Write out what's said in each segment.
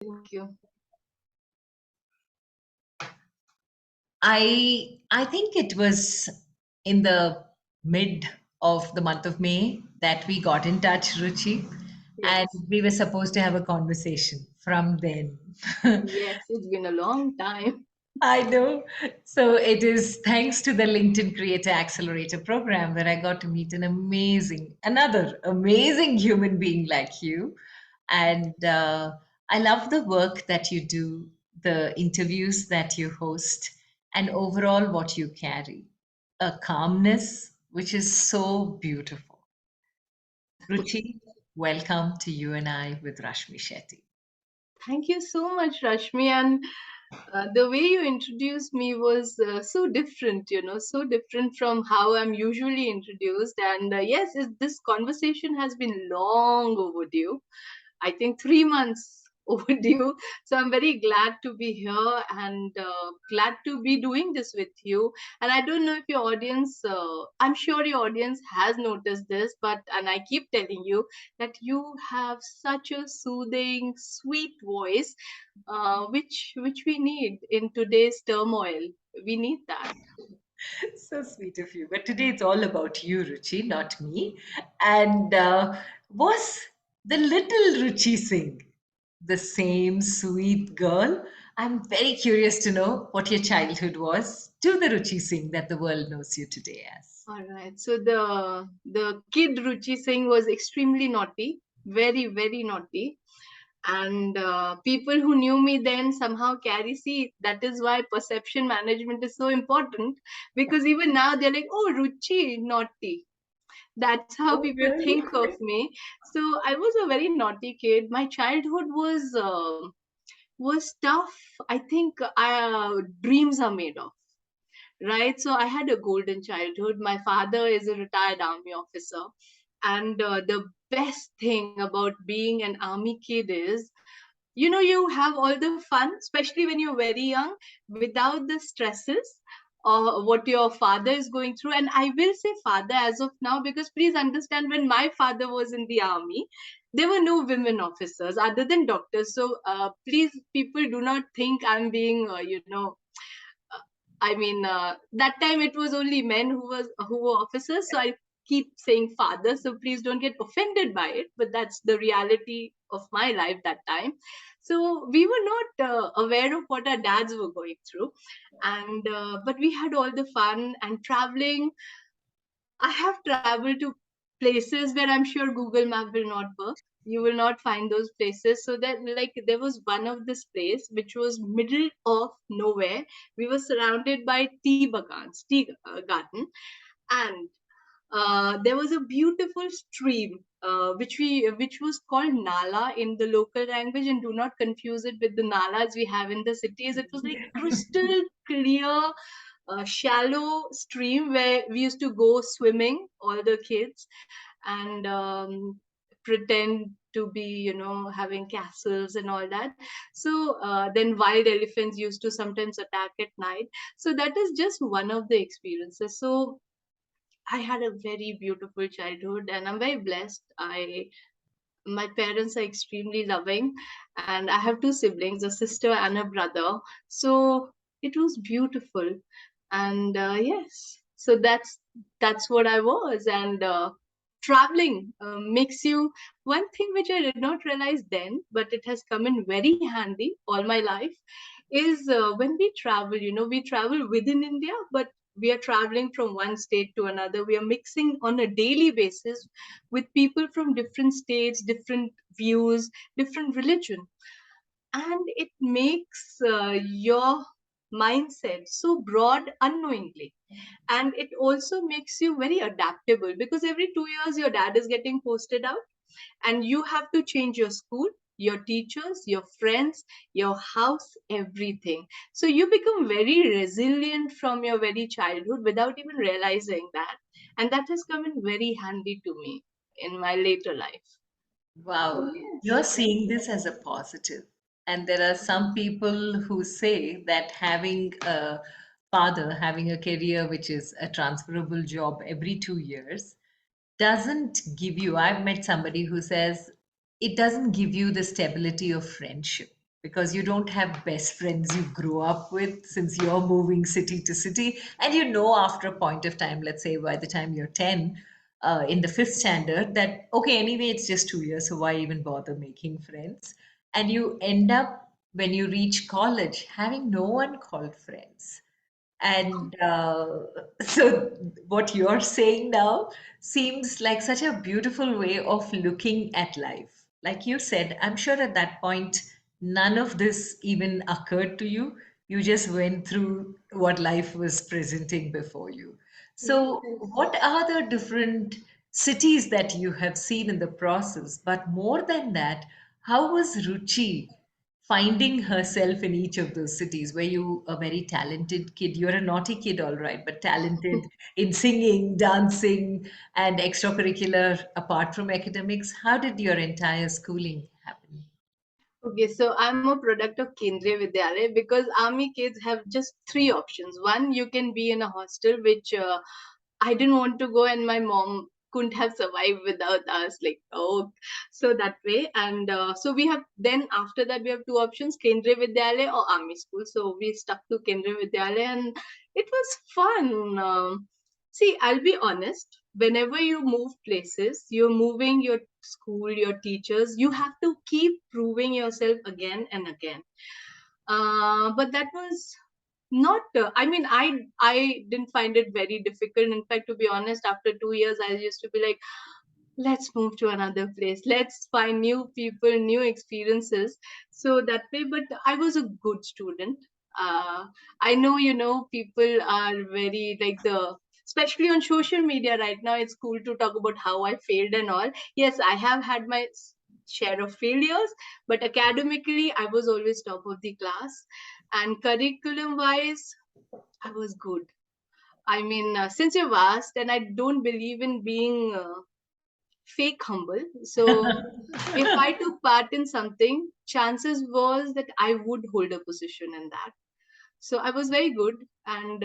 Thank you. I think it was in the mid of the month of May that we got in touch, Ruchi, and Yes. we were supposed to have a conversation from then. Yes, it's been a long time. I know. So it is thanks to the LinkedIn Creator Accelerator program where I got to meet another amazing human being like you. And I love the work that you do, the interviews that you host, and overall what you carry. A calmness which is so beautiful. Ruchi, welcome to You and I with Rashmi Shetty. Thank you so much, Rashmi. And the way you introduced me was so different, so different from how I'm usually introduced. And yes, this conversation has been long overdue. I think 3 months overdue. So I'm very glad to be here and glad to be doing this with you. And I don't know if your audience, I'm sure your audience has noticed this, and I keep telling you that you have such a soothing, sweet voice, which we need in today's turmoil. We need that. So sweet of you. But today it's all about you, Ruchi, not me. And was the little Ruchi Singh the same sweet girl? I'm very curious to know what your childhood was to the Ruchi Singh that the world knows you today as. All right. So the kid Ruchi Singh was extremely naughty, very very naughty, and people who knew me then somehow carry. See, that is why perception management is so important, because even now they're like, "Oh, Ruchi, naughty." That's how Oh, people really? think of me. So I was a very naughty kid. My childhood was tough. I think dreams are made of, right? So I had a golden childhood. My father is a retired army officer, and the best thing about being an army kid is, you have all the fun, especially when you're very young, without the stresses what your father is going through. And I will say father as of now, because please understand, when my father was in the army, there were no women officers other than doctors. So please, people, do not think I'm being that time it was only men who were officers. So I keep saying father. So please don't get offended by it. But that's the reality of my life that time. So we were not aware of what our dads were going through, and but we had all the fun and traveling. I have traveled to places where I'm sure Google Map will not work. You will not find those places. So that, like, there was one of this place which was middle of nowhere. We were surrounded by tea garden, and there was a beautiful stream which was called Nala in the local language, and do not confuse it with the nalas we have in the cities. It was like crystal clear, shallow stream where we used to go swimming, all the kids, and pretend to be, having castles and all that. So then wild elephants used to sometimes attack at night. So that is just one of the experiences. So I had a very beautiful childhood, and I'm very blessed. I My parents are extremely loving, and I have two siblings, a sister and a brother. So it was beautiful, and yes, so that's what I was. And traveling makes you, one thing which I did not realize then, but it has come in very handy all my life, is when we travel. We travel within India, but we are traveling from one state to another. We are mixing on a daily basis with people from different states, different views, different religion, and it makes your mindset so broad unknowingly. And it also makes you very adaptable, because every 2 years your dad is getting posted out, and you have to change your school, your teachers, your friends, your house, everything. So you become very resilient from your very childhood without even realizing that. And that has come in very handy to me in my later life. So Wow, yes. you're seeing this as a positive. And there are some people who say that having a father, having a career which is a transferable job every 2 years, doesn't give you, I've met somebody who says it doesn't give you the stability of friendship. because you don't have best friends you grew up with since you're moving city to city. And you know, after a point of time, let's say by the time you're 10, in the fifth standard, that, okay, anyway, it's just 2 years, so why even bother making friends? And you end up, when you reach college, having no one called friends. And so, what you're saying now seems like such a beautiful way of looking at life. Like you said, I'm sure at that point, none of this even occurred to you. You just went through what life was presenting before you. So, Yes. what are the different cities that you have seen in the process? But more than that, how was Ruchi finding herself in each of those cities? Were you a very talented kid? You're a naughty kid, all right, but talented in singing, dancing, and extracurricular apart from academics? How did your entire schooling happen? Okay, so I'm a product of Kendriya Vidyalaya because army kids have just three options. One, you can be in a hostel, which I didn't want to go, and my mom couldn't have survived without us. Like, oh, so that way. And so we have, then after that, we have two options: Kendriya Vidyalaya or army school. So we stuck to Kendriya Vidyalaya, and it was fun. See, I'll be honest, whenever you move places, you're moving your school, your teachers, you have to keep proving yourself again and again. But that was not I didn't find it very difficult. In fact, to be honest, after 2 years I used to be like, let's move to another place, let's find new people, new experiences. So that way, but I was a good student. I know, people are very like the, especially on social media right now, it's cool to talk about how I failed and all. Yes, I have had my share of failures, but academically I was always top of the class, and curriculum wise I was good. I mean, since you've asked, and I don't believe in being fake humble. So if I took part in something, chances was that I would hold a position in that. So I was very good, and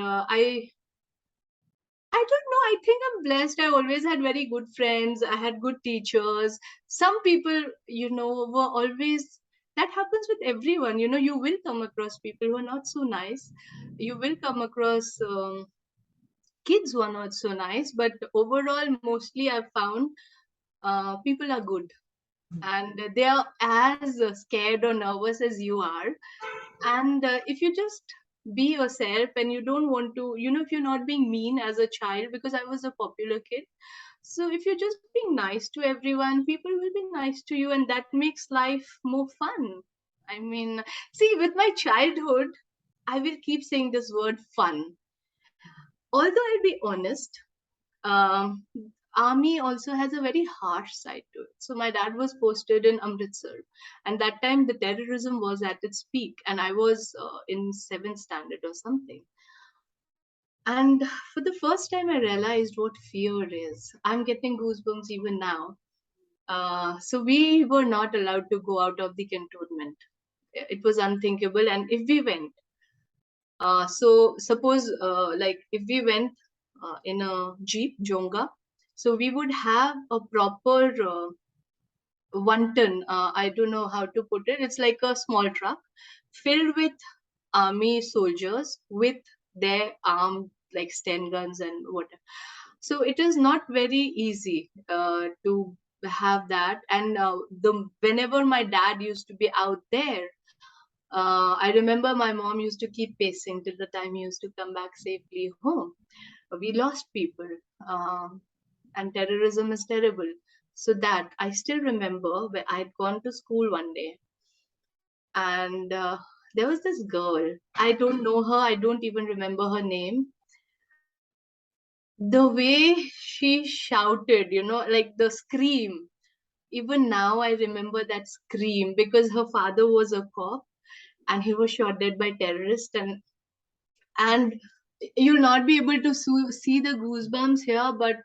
I don't know. I think I'm blessed. I always had very good friends. I had good teachers. Some people, were always. That happens with everyone. You will come across people who are not so nice. You will come across kids who are not so nice. But overall, mostly I've found people are good, and they are as scared or nervous as you are. And if you just be yourself, and you don't want to, if you're not being mean as a child, because I was a popular kid, so if you're just being nice to everyone, people will be nice to you, and that makes life more fun. I mean, see, with my childhood, I will keep saying this word fun. Although I'll be honest, um, army also has a very harsh side to it. So my dad was posted in Amritsar, and that time the terrorism was at its peak, and I was in seventh standard or something. And for the first time, I realized what fear is. I'm getting goosebumps even now. So we were not allowed to go out of the cantonment. It was unthinkable, and if we went, so suppose like if we went in a jeep jonga, so we would have a proper one ton. I don't know how to put it. It's like a small truck filled with army soldiers with their armed like sten guns and whatever. So it is not very easy to have that. And the whenever my dad used to be out there, I remember my mom used to keep pacing till the time he used to come back safely home. We lost people, um, and terrorism is terrible. So that I still remember where I'd gone to school one day, and there was this girl. I don't know her. I don't even remember her name. The way she shouted, like the scream. Even now, I remember that scream because her father was a cop and he was shot dead by terrorists, and you'll not be able to see the goosebumps here, but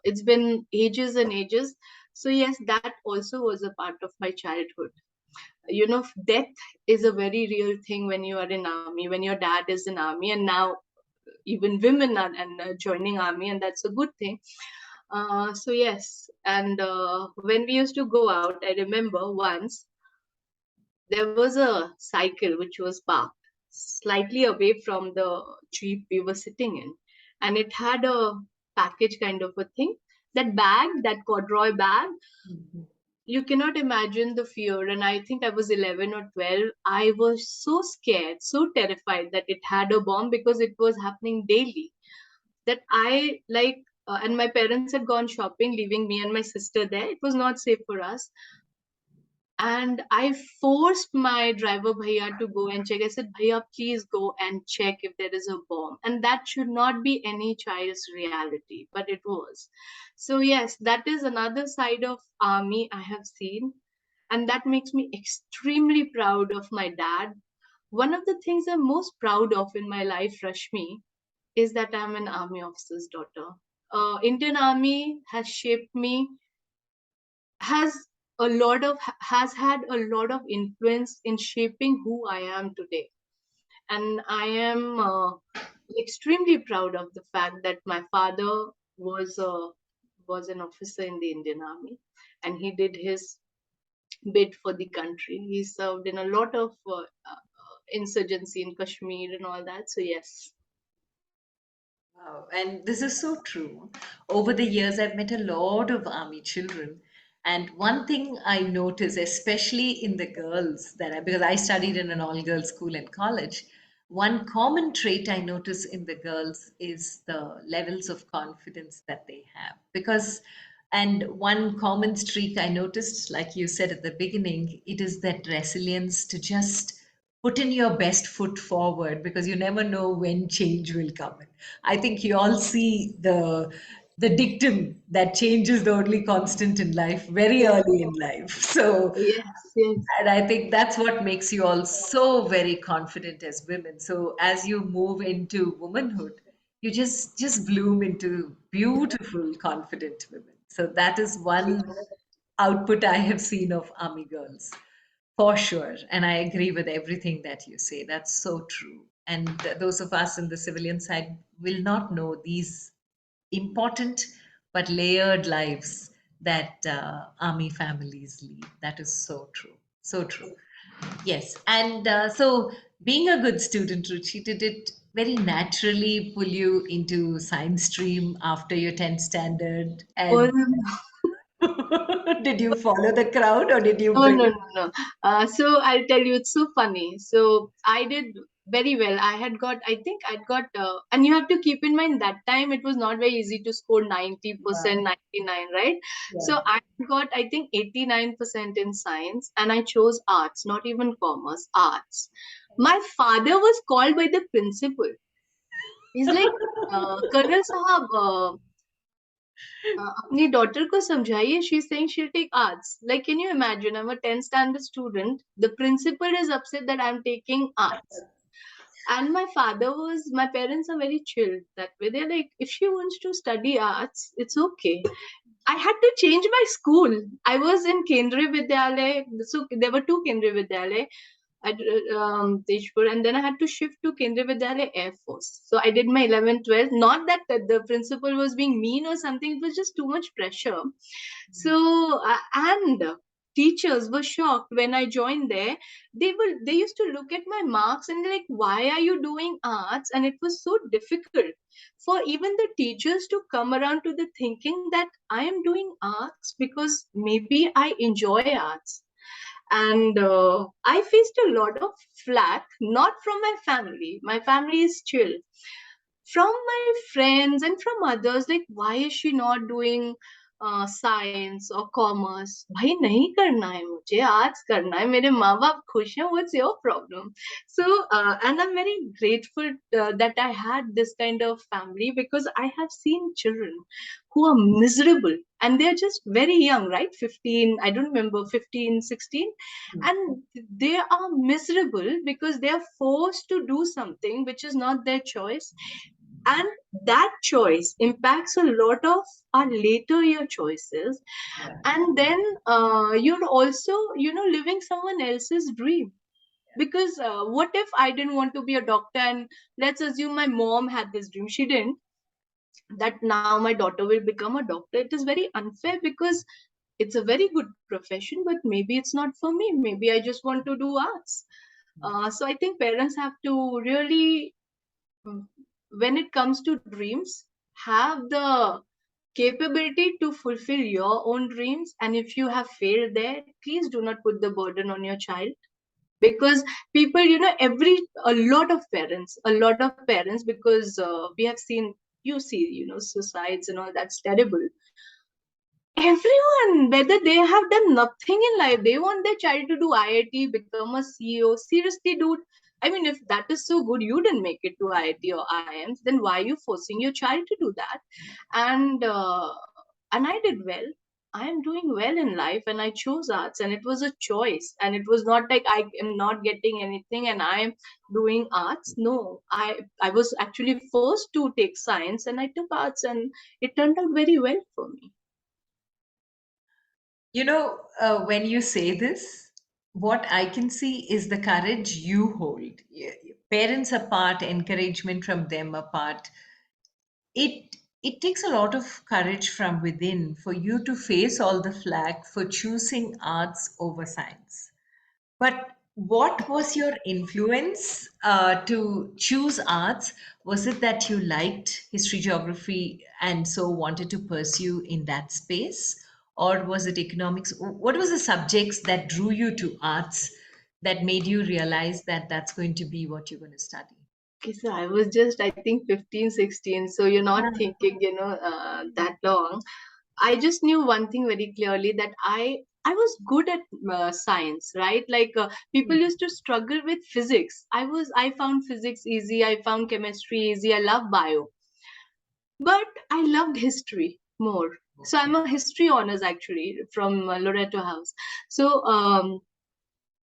it's been ages and ages. So yes, that also was a part of my childhood. Death is a very real thing when you are in army, when your dad is in army, and now even women are and joining army, and that's a good thing. So yes, and when we used to go out, I remember once there was a cycle which was parked slightly away from the jeep we were sitting in, and it had a package kind of a thing. That bag, that corduroy bag, Mhm. you cannot imagine the fear. And I think I was 11 or 12. I was so scared, so terrified that it had a bomb, because it was happening daily, that I like, and my parents had gone shopping, leaving me and my sister there. It was not safe for us. And I forced my driver bhaiya to go and check. I said, Bhaiya, please go and check if there is a bomb. And that should not be any child's reality, but it was. So, yes, that is another side of army I have seen. And that makes me extremely proud of my dad. One of the things I'm most proud of in my life, Rashmi, is that I'm an army officer's daughter. Indian Army has shaped me, has has had a lot of influence in shaping who I am today. And I am extremely proud of the fact that my father was was an officer in the Indian Army, and he did his bit for the country. He served in a lot of insurgency in Kashmir and all that. So yes. Wow, and this is so true. Over the years, I've met a lot of army children, and one thing I notice, especially in the girls because I studied in an all-girls school in college, one common trait I notice in the girls is the levels of confidence that they have. And one common streak I noticed, like you said at the beginning, it is that resilience to just put in your best foot forward because you never know when change will come. I think you all see the dictum that change is the only constant in life very Yes. early in life. So, Yes. Yes. and I think that's what makes you all so very confident as women. So as you move into womanhood, you just bloom into beautiful, confident women. So that is one output I have seen of army girls. For sure. And I agree with everything that you say. That's so true. And those of us in the civilian side will not know these important but layered lives that army families lead. That is so true. So true. Yes. And so, being a good student, Ruchi, did it very naturally pull you into science stream after your 10th standard? Well, And did you follow the crowd or did you no, bring? no, no, no. So I'll tell you, it's so funny. So I did very well. I had got, I think I'd got, and you have to keep in mind that time it was not very easy to score 90%, Yeah. 99, right? Yeah. So I got, I think, 89% in science, and I chose arts, not even commerce, arts. My father was called by the principal. He's like, Colonel Sahab, अपनी daughter को समझाइए, she's saying she'll take arts. Like, can you imagine, I'm a 10th standard student, the principal is upset that I'm taking arts. And my parents are very chilled that way. They're like, if she wants to study arts, it's okay. I had to change my school. I was in Kendriya Vidyalaya, so there were two Kendriya Vidyalaya at Tejpur, and then I had to shift to Kendriya Vidyalaya Air Force. So I did my 11th, 12th. Not that the principal was being mean or something, it was just too much pressure. So, and teachers were shocked when I joined there. They used to look at my marks and they're like, why are you doing arts? And it was so difficult for even the teachers to come around to the thinking that I am doing arts because maybe I enjoy arts. And I faced a lot of flack, not from my family. My family is chill. From my friends and from others, like, why is she not doing science or commerce? भाई नहीं करना है मुझे, arts करना है, मेरे माँ बाप खुश हैं, what's your problem? So and I'm very grateful that I had this kind of family, because I have seen children who are miserable, and they're just very young, right? 15, I don't remember, 15, 16, and they are miserable because they are forced to do something which is not their choice, and that choice impacts a lot of our later year choices. And then you're also, living someone else's dream, because what if I didn't want to be a doctor, and let's assume my mom had this dream, she didn't, that now my daughter will become a doctor. It is very unfair, because it's a very good profession, but maybe it's not for me. Maybe I just want to do arts. So I think parents have to really, mm, when it comes to dreams, have the capability to fulfill your own dreams. And if you have failed there, please do not put the burden on your child. Because people, a lot of parents, because we have seen, you see, suicides and all, that's terrible. Everyone, whether they have done nothing in life, they want their child to do IIT, become a CEO. Seriously, dude. I mean, if that is so good, you didn't make it to IIT or IIMs, then why are you forcing your child to do that? And uh, and I did well. I am doing well in life, and I chose arts, and it was a choice, and it was not like I am not getting anything and I am doing arts. No, I was actually forced to take science, and I took arts, and it turned out very well for me. When you say this, what I can see is the courage you hold. Parents apart, encouragement from them apart. It takes a lot of courage from within for you to face all the flack for choosing arts over science. But what was your influence to choose arts? Was it that you liked history, geography, and so wanted to pursue in that space? Or was it economics? What was the subjects that drew you to arts that made you realize that that's going to be what you're going to study? Okay, so I was just, I think, 15, 16. So you're not Yeah. thinking, that long. I just knew one thing very clearly, that I was good at science, right? Like, people used to struggle with physics. I found physics easy. I found chemistry easy. I love bio, but I loved history more. So I'm Okay. a history honors, actually, from Loreto House. So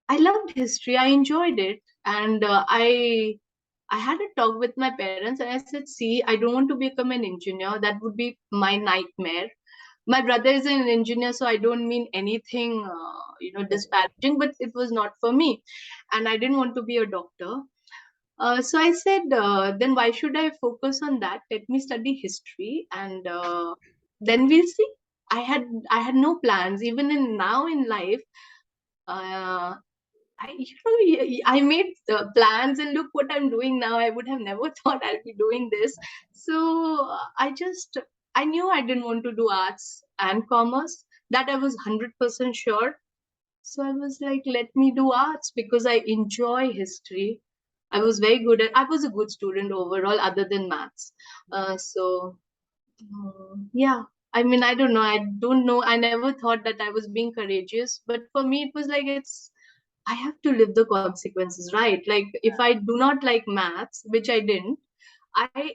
I loved history. I enjoyed it, and I had a talk with my parents, and I said, "See, I don't want to become an engineer. That would be my nightmare." My brother is an engineer, so I don't mean anything, disparaging, but it was not for me, and I didn't want to be a doctor. So I said, then why should I focus on that? Let me study history, and then we'll see. I had no plans. Even in now in life, uh, I made plans, and look what I'm doing now. I would have never thought I'll be doing this. So I knew I didn't want to do arts and commerce. That I was 100% sure. So I was like, let me do arts because I enjoy history. I was a good student overall, other than maths. Yeah. I mean, I don't know. I don't know. I never thought that I was being courageous, but for me, it was like, I have to live the consequences, right? Like, if I do not like maths, which I didn't,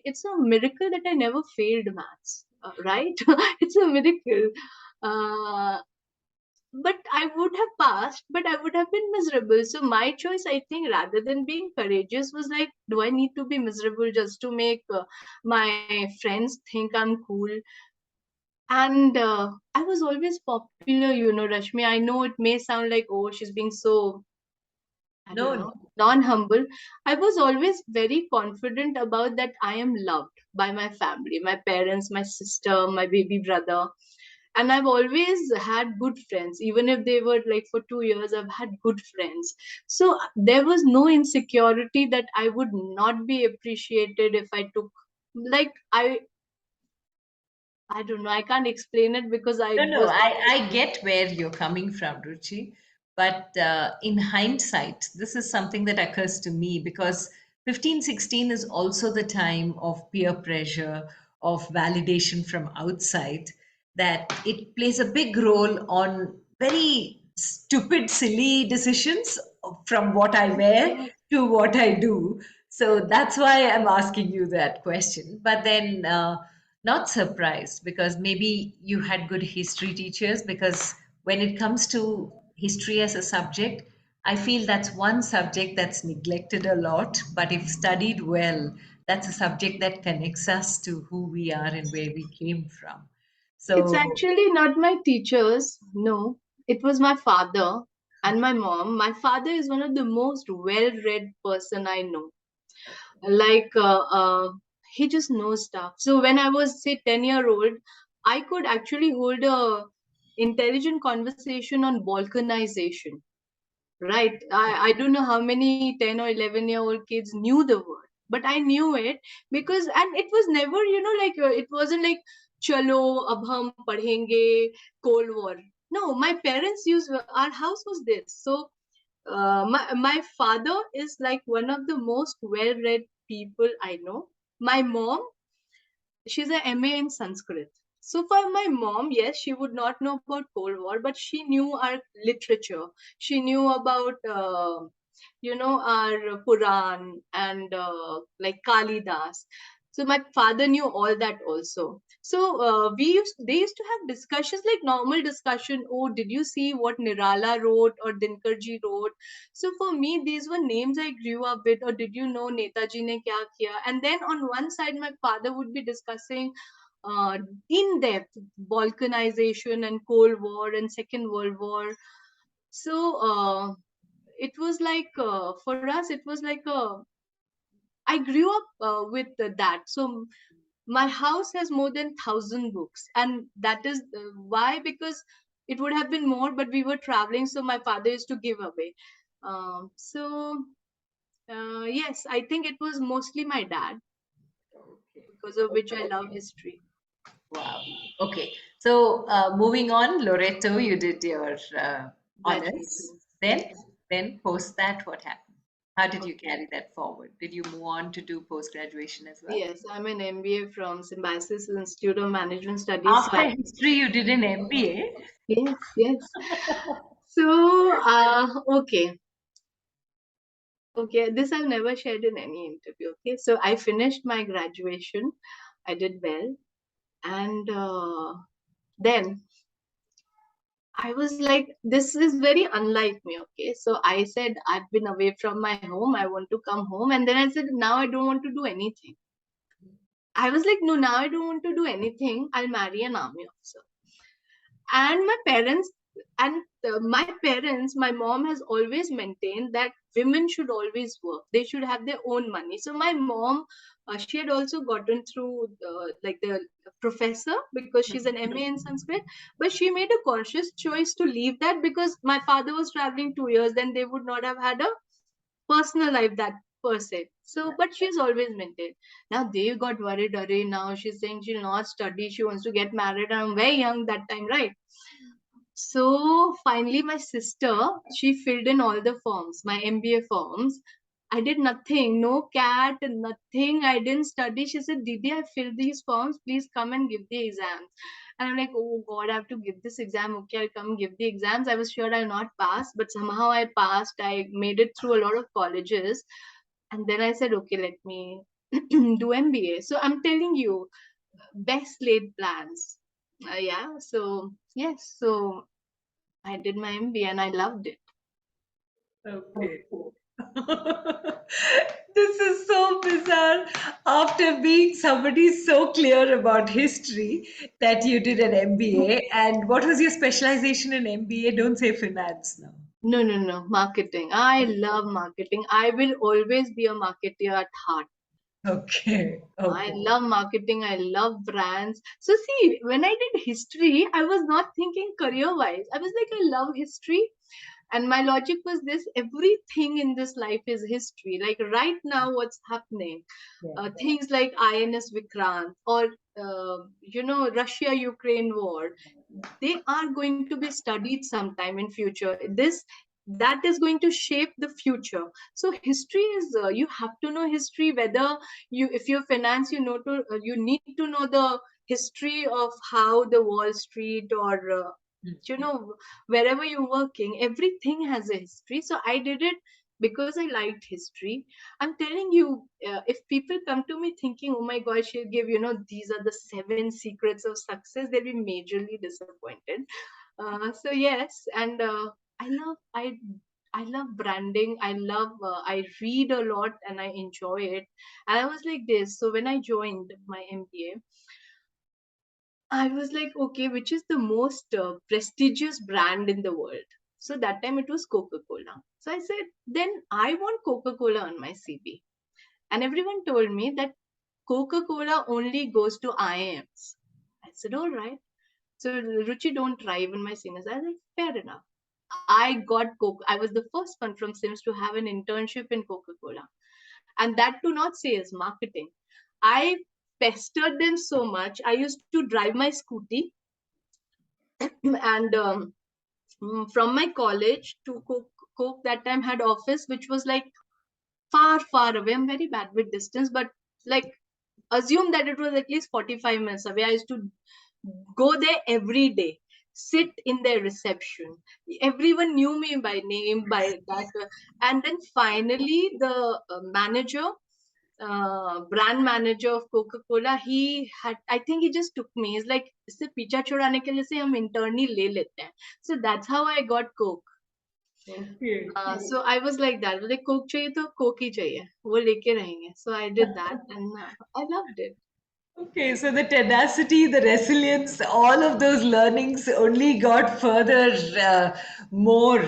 it's a miracle that I never failed maths, right? It's a miracle. Uh, but I would have passed, but I would have been miserable. So my choice, I think, rather than being courageous, was like, do I need to be miserable just to make my friends think I'm cool? And I was always popular, Rashmi. I know it may sound like, oh, she's being so, I don't No, know, no. non humble. I was always very confident about that I am loved by my family, my parents, my sister, my baby brother. And I've always had good friends, even if they were like for 2 years, I've had good friends. So there was no insecurity that I would not be appreciated if I took, like, I don't know, I can't explain it because I No, no, was. I get where you're coming from, Ruchi. But in hindsight, this is something that occurs to me because 15, 16 is also the time of peer pressure, of validation from outside, that it plays a big role on very stupid, silly decisions from what I wear to what I do. So that's why I'm asking you that question. But then, not surprised because maybe you had good history teachers. Because when it comes to history as a subject, I feel that's one subject that's neglected a lot, but if studied well, that's a subject that connects us to who we are and where we came from. It's So, actually not my teachers. No, it was my father and my mom. My father is one of the most well-read person I know. Like, he just knows stuff. So when I was, say, 10-year-old, I could actually hold a intelligent conversation on balkanization. Right. I don't know how many 10 or 11-year-old kids knew the word, but I knew it because, and it was never, like it wasn't like, chalo, ab hum padhenge, Cold War. No, my parents used, our house was this. So, my father is like one of the most well read people I know. My mom, she's a MA in Sanskrit. So for my mom, yes, she would not know about Cold War, but she knew our literature. She knew about, our Puran and like Kalidas. So my father knew all that also. So they used to have discussions like normal discussion. Oh, did you see what Nirala wrote or Dinkarji wrote? So for me, these were names I grew up with. Or did you know Netaji ne kya kiya? And then on one side, my father would be discussing uh, in depth balkanization and Cold War and Second World War. So it was like, for us, it was like I grew up with that. So my house has more than 1,000 books, and that is why, because it would have been more, but we were traveling, so my father used to give away. Yes, I think it was mostly my dad, Okay. because of which I love history. Wow. Okay. So moving on, Loreto, you did your honors. Graduation. Then, Yes. then post that, what happened? How did you carry that forward? Did you move on to do post graduation as well? Yes, I'm an MBA from Symbiosis Institute of Management Studies. So After history, you did an MBA. yes, yes. So, okay, this I've never shared in any interview. Okay, so I finished my graduation, I did well, and then I was like, this is very unlike me. Okay, so I said, I've been away from my home, I want to come home, and then I said, now I don't want to do anything. I was like, no, now I don't want to do anything. I'll marry an army officer. And my mom has always maintained that women should always work, they should have their own money. So my mom, she had also gotten through like the professor, because she's an MA in Sanskrit, but she made a conscious choice to leave that, because my father was traveling 2 years, then they would not have had a personal life that per se. So, but she's always maintained. Now they got worried. Array, now she's saying she'll not study. She wants to get married. And I'm very young that time, right? So finally, my sister, she filled in all the forms, my MBA forms. I did nothing, no cat, nothing. I didn't study. She said, Didi, I filled these forms. Please come and give the exams. And I'm like, oh God, I have to give this exam. Okay, I'll come give the exams. I was sure I'll not pass, but somehow I passed. I made it through a lot of colleges. And then I said, okay, let me do MBA. So I'm telling you, best laid plans. Yeah. So, yes. So I did my MBA and I loved it. Okay. This is so bizarre. After being somebody so clear about history that you did an MBA, and what was your specialization in MBA? Don't say finance now. No, no, no. Marketing. I love marketing. I will always be a marketer at heart. Okay, I okay. love marketing. I love brands. So, see, when I did history, I was not thinking career wise. I was like, I love history. And my logic was this: everything in this life is history. Like right now, what's happening? Yeah. Things like INS Vikrant or, Russia Ukraine war, they are going to be studied sometime in future. That is going to shape the future. So history is, you have to know history, whether if you're finance, you need to know the history of how the Wall Street or you know wherever you're working, everything has a history. So I did it because I liked history. I'm telling you, if people come to me thinking, oh my god, she'll give, these are the 7 secrets of success, they'll be majorly disappointed. So yes, and I love branding. I read a lot and I enjoy it. And I was like this. So when I joined my MBA, I was like, okay, which is the most prestigious brand in the world? So that time it was Coca Cola. So I said, then I want Coca Cola on my CV. And everyone told me that Coca Cola only goes to IIMs. I said, all right. So Ruchi, don't try. Even my seniors, I was like, fair enough. I got Coke. I was the first one from Sims to have an internship in Coca-Cola, and that to not say is marketing. I pestered them so much. I used to drive my scooty, and from my college to Coke that time had office, which was like far, far away. I'm very bad with distance, but like assume that it was at least 45 minutes away. I used to go there every day, sit in their reception. Everyone knew me by name, by that. And then finally, the manager, brand manager of Coca-Cola, he had, I think he just took me. He's like, इससे पीछा छुड़ाने के लिए से हम internally ले लेते हैं. So that's how I got Coke. Okay. So I was like that. बोले Coke चाहिए तो Coke ही चाहिए. वो लेके रहेंगे. So I did that, and I loved it. Okay, so the tenacity, the resilience, all of those learnings only got further more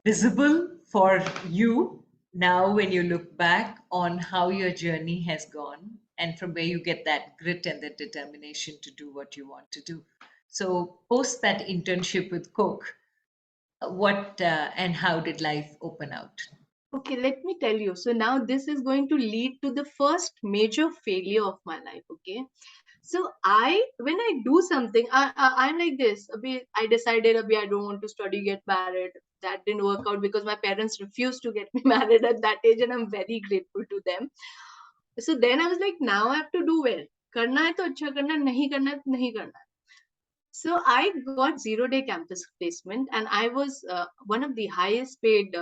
visible for you now when you look back on how your journey has gone and from where you get that grit and the determination to do what you want to do. So, post that internship with Coke, what and how did life open out? Okay, let me tell you. So now this is going to lead to the first major failure of my life. Okay, so when I do something, I'm like this. I decided, I don't want to study, get married. That didn't work out because my parents refused to get me married at that age, and I'm very grateful to them. So then I was like, now I have to do well. करना है तो अच्छा करना, नहीं करना है तो नहीं करना. So I got 0 day campus placement, and I was one of the highest paid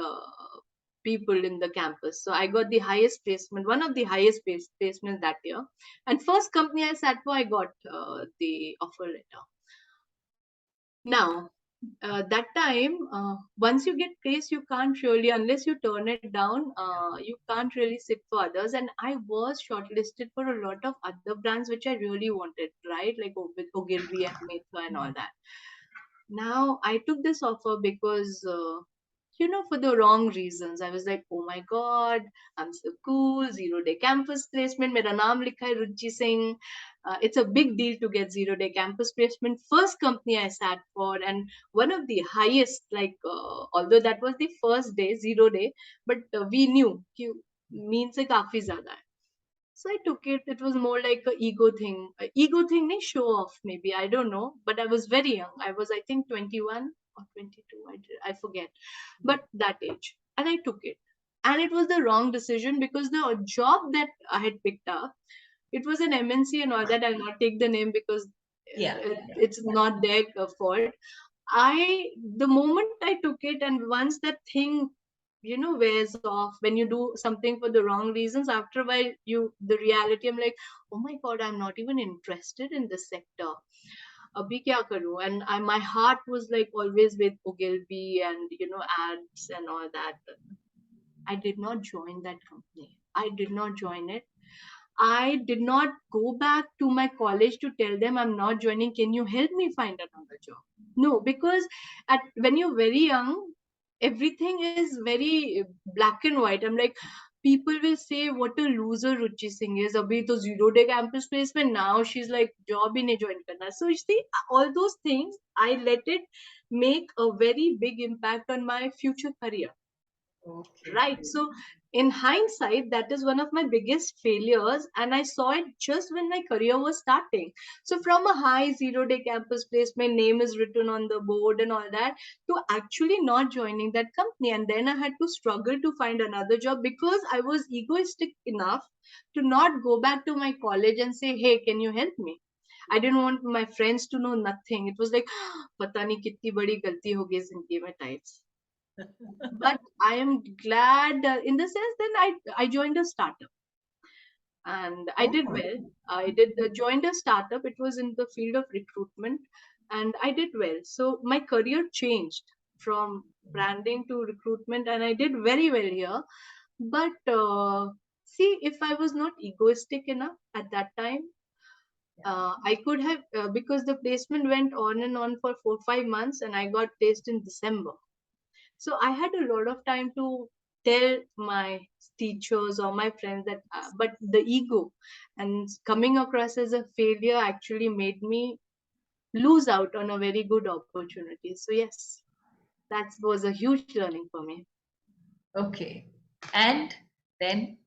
people in the campus. So I got the highest placement, one of the highest placements that year. And first company I sat for, I got the offer letter. Now, that time, once you get placed, you can't really, unless you turn it down, you can't really sit for others. And I was shortlisted for a lot of other brands which I really wanted, right? Like with Ogilvy and Methva and all that. Now, I took this offer because, for the wrong reasons. I was like, oh my God, I'm so cool, 0 day campus placement, mera naam likha hai Ruchi Singh. It's a big deal to get 0 day campus placement. First company I sat for, and one of the highest, like, although that was the first day, 0 day, but we knew, कि means से काफी ज्यादा है. So I took it. It was more like a ego thing. A ego thing, nahi, show off maybe. I don't know. But I was very young. I was, I think, 21 or 22. I forget. But that age. And I took it. And it was the wrong decision because the job that I had picked up, it was an MNC and all that. I'll not take the name because Yeah. it's not their fault. The moment I took it, and once that thing, wears off, when you do something for the wrong reasons, after a while, the reality, I'm like, oh my God, I'm not even interested in this sector. Abhi kya karu? And my heart was like always with Ogilvy and, ads and all that. I did not join that company. I did not join it. I did not go back to my college to tell them I'm not joining. Can you help me find another job? No, because when you're very young, everything is very black and white. I'm like, people will say what a loser Ruchi Singh is. Abhi to 0 day campus placement. Now she's like job in a join karna. So you see, all those things, I let it make a very big impact on my future career. Okay. Right. So, in hindsight, that is one of my biggest failures. And I saw it just when my career was starting. So, from a high 0 day campus placement, name is written on the board and all that, to actually not joining that company. And then I had to struggle to find another job because I was egoistic enough to not go back to my college and say, hey, can you help me? I didn't want my friends to know nothing. It was like, पता नहीं कितनी बड़ी गलती हो गई जिंदगी में types. But I am glad in the sense then I joined a startup and I did Oh. well. I did joined a startup. It was in the field of recruitment, and I did well. So my career changed from branding to recruitment, and I did very well here. But see, if I was not egoistic enough at that time, I could have because the placement went on and on for 4 5 months, and I got placed in December. So I had a lot of time to tell my teachers or my friends that, but the ego and coming across as a failure actually made me lose out on a very good opportunity. So yes, that was a huge learning for me. Okay. And then,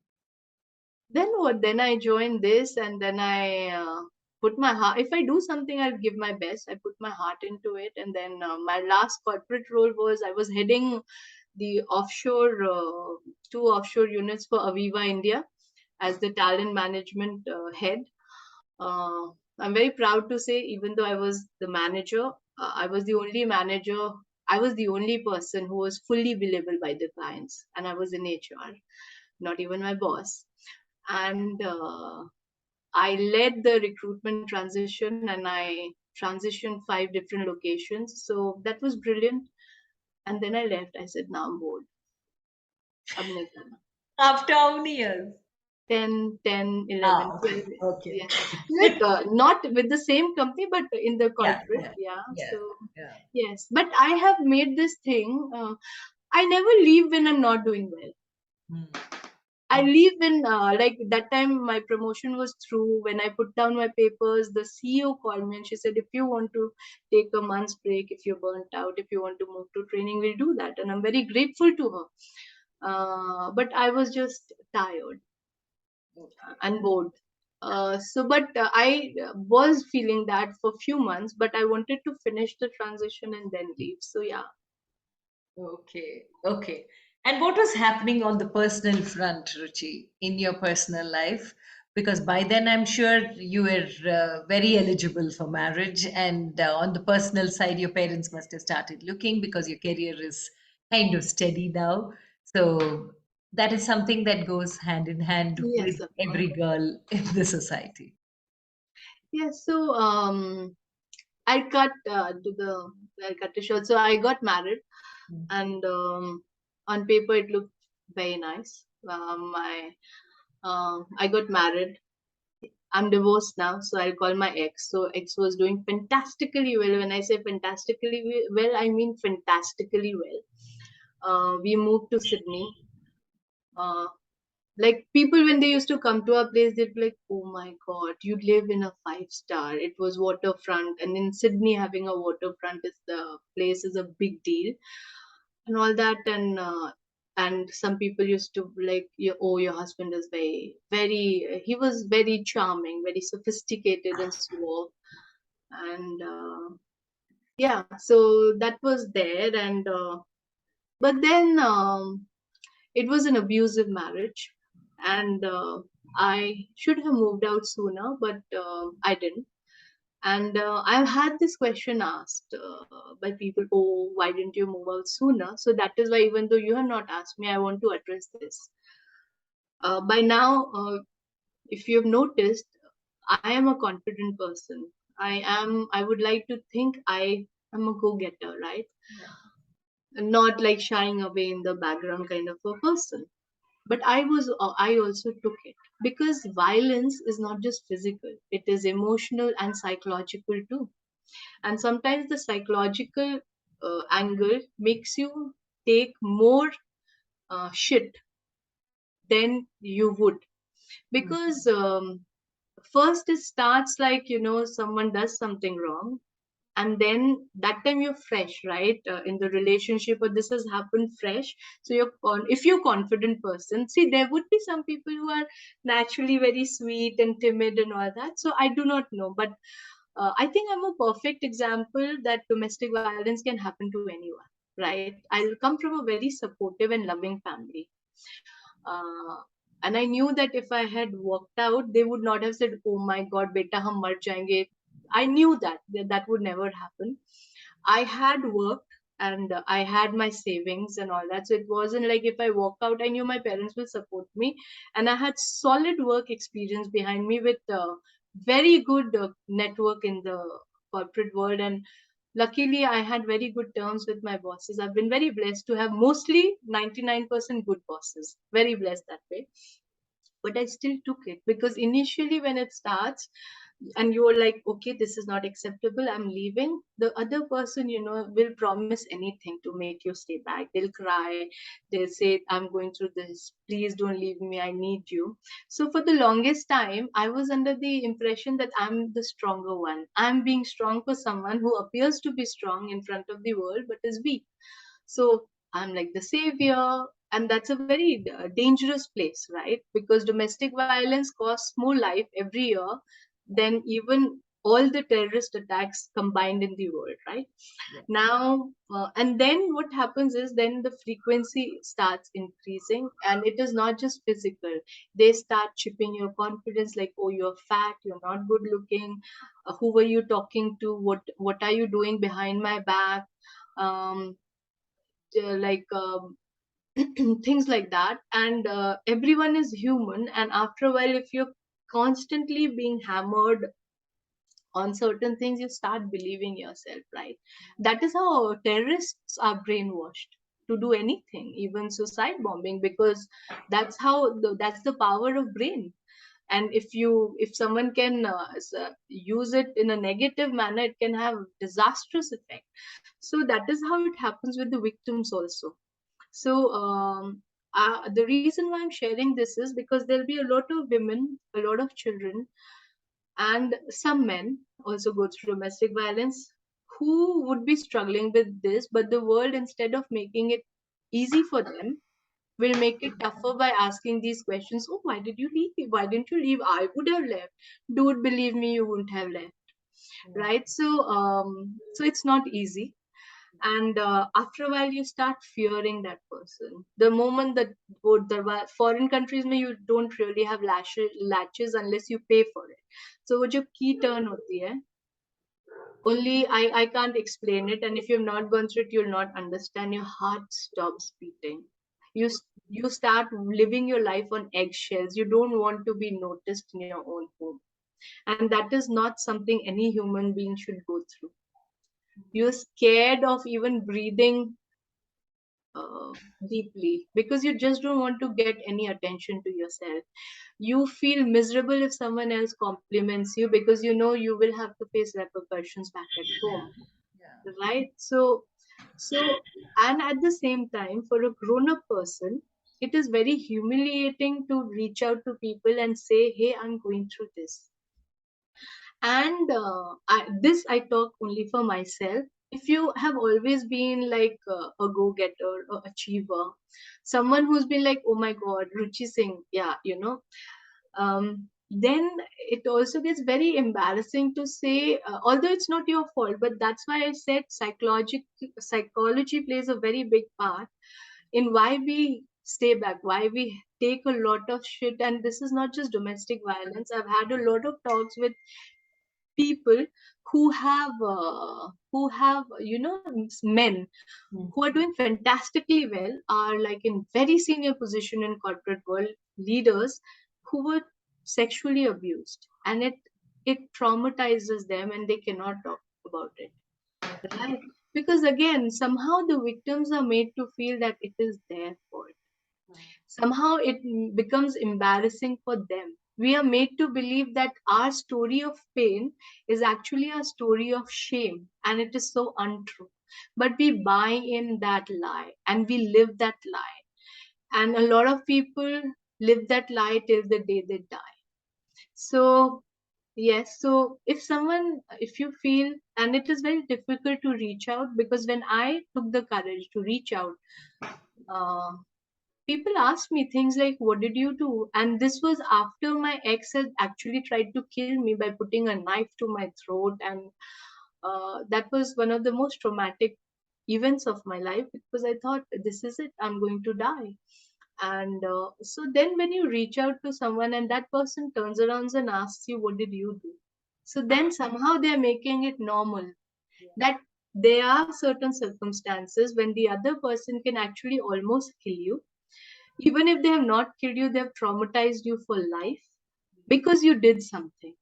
Then what? Then I joined this, and then I put my heart. If I do something, I'll give my best. I put my heart into it, and then my last corporate role was I was heading the offshore two offshore units for Aviva India as the talent management head. Uh, I'm very proud to say, even though I was the manager, I was the only manager. I was the only person who was fully billable by the clients, and I was in HR, not even my boss. And I led the recruitment transition, and I transitioned 5 different locations. So that was brilliant. And then I left. I said, now I'm bored. Ab nahi karna. after how many years? 10, 10, Ah, 11, okay. 12 years. Okay. Yeah. Like not with the same company, but in the Yeah, corporate. yeah, Yeah. yeah, So, yeah. yes. But I have made this thing. I never leave when I'm not doing well. Hmm. I Hmm. leave when, like that time my promotion was through. When I put down my papers, the CEO called me and she said, if you want to take a month's break, if you're burnt out, if you want to move to training, we'll do that. And I'm very grateful to her. But I was just tired Okay. and bored. But I was feeling that for a few months, but I wanted to finish the transition and then leave. So yeah. Okay, okay. And what was happening on the personal front, Ruchi, in your personal life? Because by then I'm sure you were very eligible for marriage, and on the personal side, your parents must have started looking because your career is kind of steady now. So that is something that goes hand in hand with Yes, of course. every girl in the society. Yeah, so I cut I cut it short. So I got married, Mm. and on paper it looked very nice. I got married. I'm divorced now, so I'll call my ex. So ex was doing fantastically well. When I say fantastically well, I mean fantastically well. We moved to Sydney. Uh, like people when they used to come to our place, they'd be like, "Oh my God, you live in a 5 star. It was waterfront, and in Sydney, having a waterfront is the place is a big deal, and all that." And some people used to be like, "Oh, your husband is very. He was very charming, very sophisticated, and suave." And yeah, so that was there, and but then. It was an abusive marriage, and I should have moved out sooner, but I didn't. And I've had this question asked by people, oh, why didn't you move out sooner? So that is why, even though you have not asked me, I want to address this. By now, if you have noticed, I am a confident person. I would like to think I am a go getter, right? Not like shying away in the background kind of a person. But I also took it because violence is not just physical, it is emotional and psychological too. And sometimes the psychological angle makes you take more shit than you would, because first it starts like, someone does something wrong, and then that time you're fresh, right, in the relationship, or this has happened fresh. So if you're confident person, see, there would be some people who are naturally very sweet and timid and all that, so I do not know. But I think I'm a perfect example that domestic violence can happen to anyone, right? I'll come from a very supportive and loving family. uh, and I knew that if I had walked out, they would not have said, "Oh my God, beta, hum mar jayenge." I knew that would never happen. I had worked, and I had my savings and all that. So it wasn't like if I walk out, I knew my parents will support me. And I had solid work experience behind me with very good network in the corporate world. And luckily, I had very good terms with my bosses. I've been very blessed to have mostly 99% good bosses. Very blessed that way. But I still took it because initially, when it starts, and you're like, okay, this is not acceptable, I'm leaving, the other person, will promise anything to make you stay back. They'll cry, they'll say, I'm going through this, please don't leave me, I need you. So for the longest time I was under the impression that I'm the stronger one, I'm being strong for someone who appears to be strong in front of the world but is weak. So I'm like the savior, and that's a very dangerous place, right? Because domestic violence costs more life every year than even all the terrorist attacks combined in the world, right? Yeah. Now, and then what happens is then the frequency starts increasing, and it is not just physical. They start chipping your confidence, like, oh, you're fat, you're not good looking, who were you talking to, what are you doing behind my back, um, like things like that. And everyone is human, and after a while, if you're constantly being hammered on certain things, you start believing yourself, right? That is how terrorists are brainwashed to do anything, even suicide bombing, because that's the power of brain. And if someone can use it in a negative manner, it can have disastrous effect. So that is how it happens with the victims also. So the reason why I'm sharing this is because there'll be a lot of women, a lot of children, and some men also go through domestic violence who would be struggling with this, but the world, instead of making it easy for them, will make it tougher by asking these questions. Oh, why did you leave? Why didn't you leave? I would have left. Dude, believe me, you wouldn't have left. Right? So it's not easy. And after a while, you start fearing that person. The moment that foreign countries में you don't really have latches unless you pay for it. So वो जो key turn होती है, only I can't explain it, and if you've not gone through it, you'll not understand. Your heart stops beating. You start living your life on eggshells. You don't want to be noticed in your own home, and that is not something any human being should go through. You're scared of even breathing uh, deeply because you just don't want to get any attention to yourself. You feel miserable if someone else compliments you because you know you will have to face repercussions back at home, Yeah. right? So and at the same time, for a grown up person, it is very humiliating to reach out to people and say, hey, I'm going through this. And this I talk only for myself. If you have always been like a go-getter or achiever, someone who's been like, oh my god, Ruchi Singh, yeah, then it also gets very embarrassing to say, although it's not your fault, but that's why I said psychology plays a very big part in why we stay back, why we take a lot of shit. And this is not just domestic violence. I've had a lot of talks with people who have men Mm. who are doing fantastically well, are like in very senior position in corporate world, leaders who were sexually abused, and it traumatizes them and they cannot talk about it, right? Because again, somehow the victims are made to feel that it is their fault. Somehow it becomes embarrassing for them. We are made to believe that our story of pain is actually a story of shame, and it is so untrue. But we buy in that lie and we live that lie. And a lot of people live that lie till the day they die. So, yes, so if you feel, and it is very difficult to reach out, because when I took the courage to reach out, uh, people asked me things like, what did you do? And this was after my ex had actually tried to kill me by putting a knife to my throat. And that was one of the most traumatic events of my life, because I thought, this is it, I'm going to die. And so then when you reach out to someone and that person turns around and asks you, what did you do? So then somehow they're making it normal that there are certain circumstances when the other person can actually almost kill you. Even if they have not killed you, they have traumatized you for life because you did something.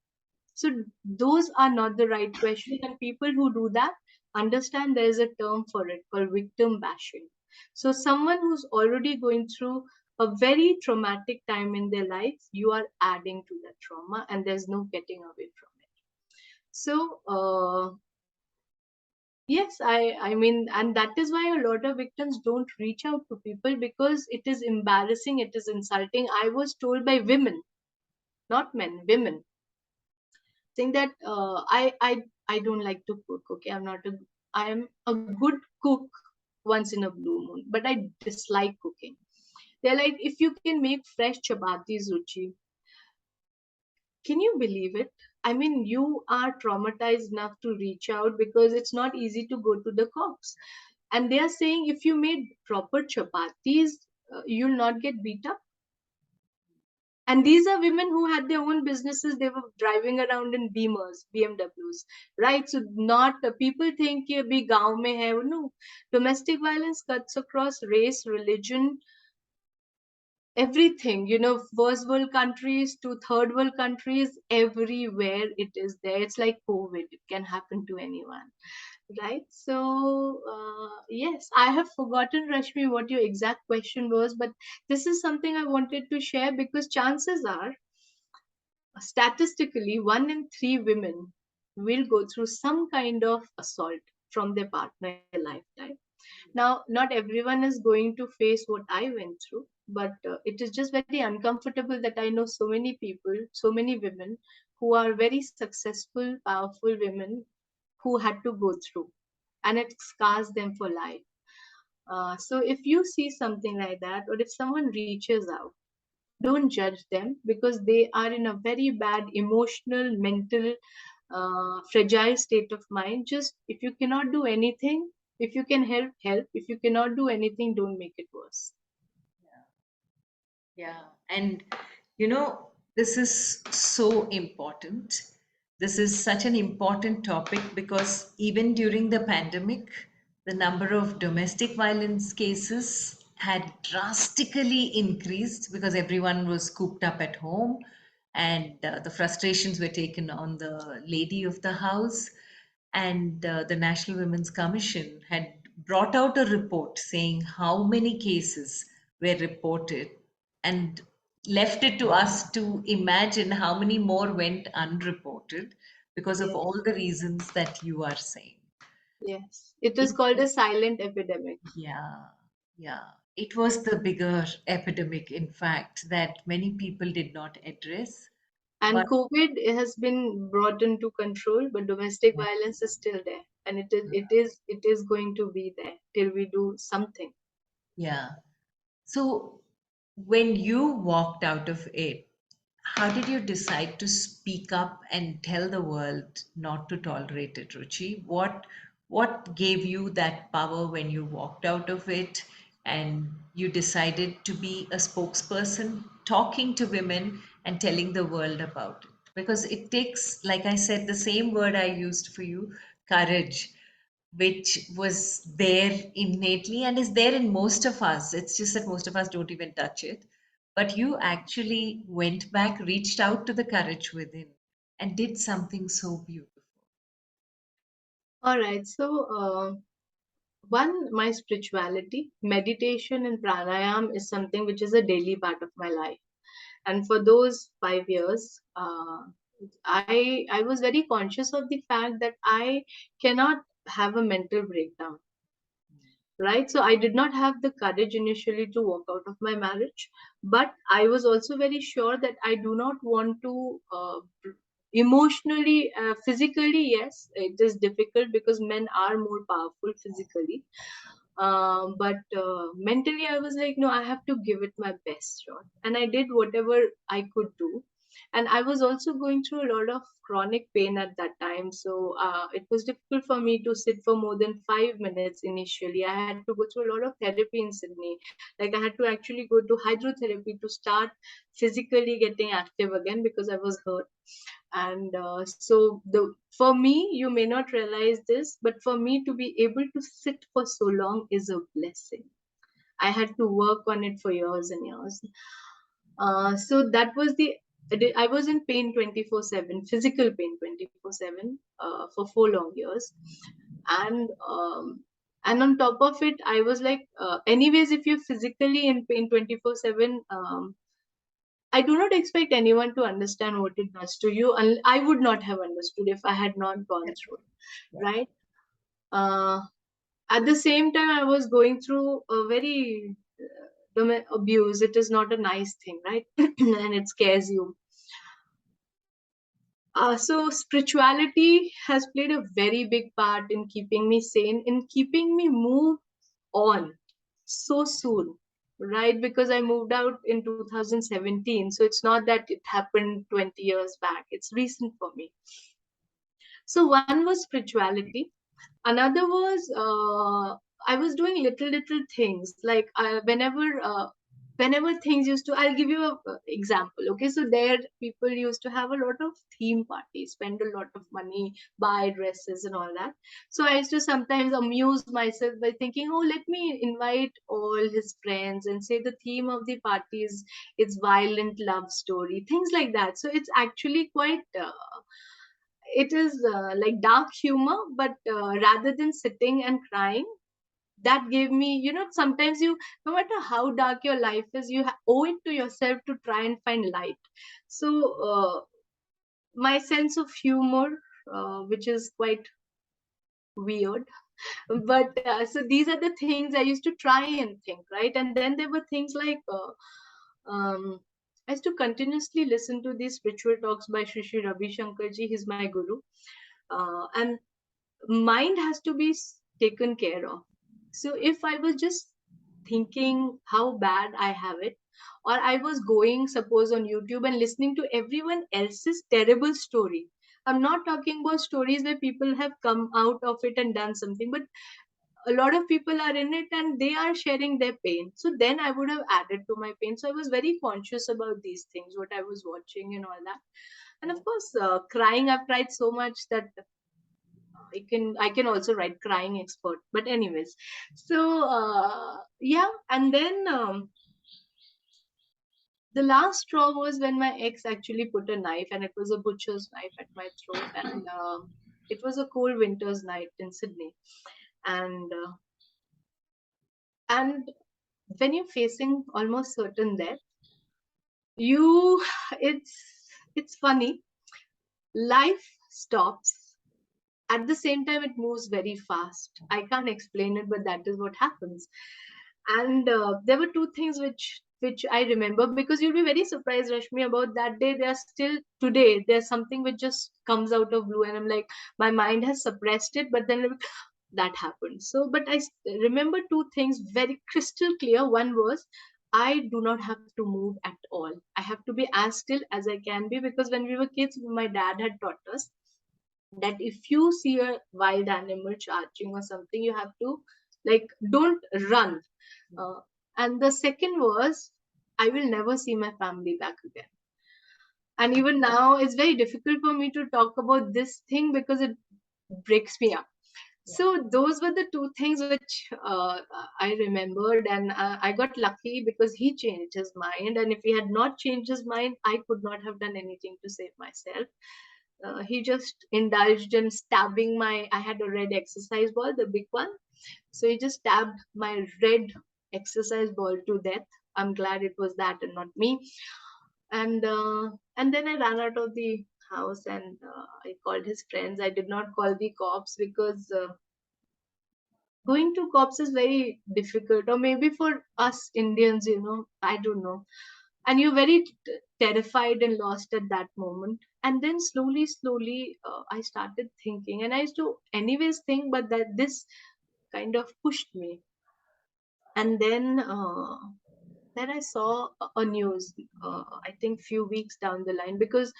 So those are not the right questions, and people who do that understand there is a term for it called victim bashing. So someone who's already going through a very traumatic time in their life, you are adding to that trauma, and there's no getting away from So yes, I mean, and that is why a lot of victims don't reach out to people, because it is embarrassing, it is insulting. I was told by women, not men, women, saying that I don't like to cook. Okay, I am a good cook once in a blue moon, but I dislike cooking. They're like, if you can make fresh chapatis, Ruchi, can you believe it? I mean, you are traumatized enough to reach out because it's not easy to go to the cops. And they are saying if you made proper chapatis, you'll not get beat up. And these are women who had their own businesses. They were driving around in Beamers, BMWs, right? So not people think कि अभी गांव में है. No, domestic violence cuts across race, religion, everything. First world countries to third world countries, everywhere it is there. It's like COVID. It can happen to anyone, right? So yes, I have forgotten, Rashmi, what your exact question was, but this is something I wanted to share because chances are, statistically, 1 in 3 women will go through some kind of assault from their partner in their lifetime. Now, not everyone is going to face what I went through, but it is just very uncomfortable that I know so many people, so many women who are very successful, powerful women who had to go through, and it scars them for life. So if you see something like that, or if someone reaches out, don't judge them because they are in a very bad emotional, mental, fragile state of mind. Just if you cannot do anything, if you can help, help. If you cannot do anything, don't make it worse. Yeah. And you know, this is so important. This is such an important topic because even during the pandemic, the number of domestic violence cases had drastically increased because everyone was cooped up at home, and the frustrations were taken on the lady of the house. And the National Women's Commission had brought out a report saying how many cases were reported, and left it to us to imagine how many more went unreported because of Yes, all the reasons that you are saying. yes. It is It, called a silent epidemic. yeah, yeah. It was the bigger epidemic, in fact, that many people did not address. And But COVID has been brought into control, but domestic yeah, violence is still there, and it is going to be there till we do something. yeah. So when you walked out of it, how did you decide to speak up and tell the world not to tolerate it, Ruchi? What gave you that power when you walked out of it and you decided to be a spokesperson, talking to women and telling the world about it? Because it takes, like I said, the same word I used for you, courage, which was there innately and is there in most of us. It's just that most of us don't even touch it. But you actually went back, reached out to the courage within, and did something so beautiful. All right. So, one, my spirituality, meditation, and pranayam is something which is a daily part of my life. And for those 5 years, I was very conscious of the fact that I cannot have a mental breakdown. Right, so I did not have the courage initially to walk out of my marriage, but I was also very sure that I do not want to emotionally, physically, yes, it is difficult because men are more powerful physically, but mentally I was like, no, I have to give it my best shot, and I did whatever I could do. And I was also going through a lot of chronic pain at that time, so it was difficult for me to sit for more than 5 minutes. Initially I had to go through a lot of therapy in Sydney. Like, I had to actually go to hydrotherapy to start physically getting active again because I was hurt. And so the for me, you may not realize this, but for me to be able to sit for so long is a blessing. I had to work on it for years and years. So that was the I was in pain 24/7, physical pain 24/7, for 4 long years. And um, and on top of it, I was like, anyways, if you're physically in pain 24/7, I do not expect anyone to understand what it does to you, and I would not have understood if I had not gone through it, right? Uh, at the same time, I was going through a very abuse. It is not a nice thing, right? And it scares you. So spirituality has played a very big part in keeping me sane, in keeping me move on so soon, right? Because I moved out in 2017, so it's not that it happened 20 years back. It's recent for me. So one was spirituality. Another was I was doing little things like whenever things used to, I'll give you a example. Okay, so there people used to have a lot of theme parties, spend a lot of money, buy dresses and all that. So I used to sometimes amuse myself by thinking, oh, let me invite all his friends and say the theme of the party is violent love story, things like that. So it's actually quite it is like dark humor, but rather than sitting and crying, that gave me, sometimes you, no matter how dark your life is, you owe it to yourself to try and find light. So my sense of humor, which is quite weird, but so these are the things I used to try and think, right? And then there were things like I used to continuously listen to these spiritual talks by Shri Ravi Shankar ji. He's my guru. And mind has to be taken care of. So if I was just thinking how bad I have it, or I was going, suppose, on YouTube and listening to everyone else's terrible story. I'm not talking about stories where people have come out of it and done something, but a lot of people are in it and they are sharing their pain. So then I would have added to my pain. So I was very conscious about these things, what I was watching and all that. And of course, crying, I've tried so much that I can also write crying expert. But anyways, so yeah, and then the last straw was when my ex actually put a knife, and it was a butcher's knife at my throat, and it was a cold winter's night in Sydney, and and when you're facing almost certain death, you it's it's funny. Life stops. At the same time, it moves very fast. I can't explain it, but that is what happens. And there were two things which I remember, because you'll be very surprised, Rashmi, about that day. There's still today. There's something which just comes out of blue, and I'm like, my mind has suppressed it, but then that happened. So, but remember two things very crystal clear. One was, I do not have to move at all. I have to be as still as I can be, because when we were kids, my dad had taught us that if you see a wild animal charging or something, you have to, like, don't run. uh, and the second was, I will never see my family back again. And even now it's very difficult for me to talk about this thing because it breaks me up. So those were the two things which I remembered, and I got lucky because he changed his mind, and if he had not changed his mind, I could not have done anything to save myself. He just indulged in stabbing my, I had a red exercise ball, the big one. So he just stabbed my red exercise ball to death. I'm glad it was that and not me. And then I ran out of the house, and I called his friends. I did not call the cops because going to cops is very difficult, or maybe for us Indians, I don't know. And you're very terrified and lost at that moment. And then slowly, I started thinking, and I used to anyways think, but that this kind of pushed me. And then I saw a news, I think few weeks down the line, because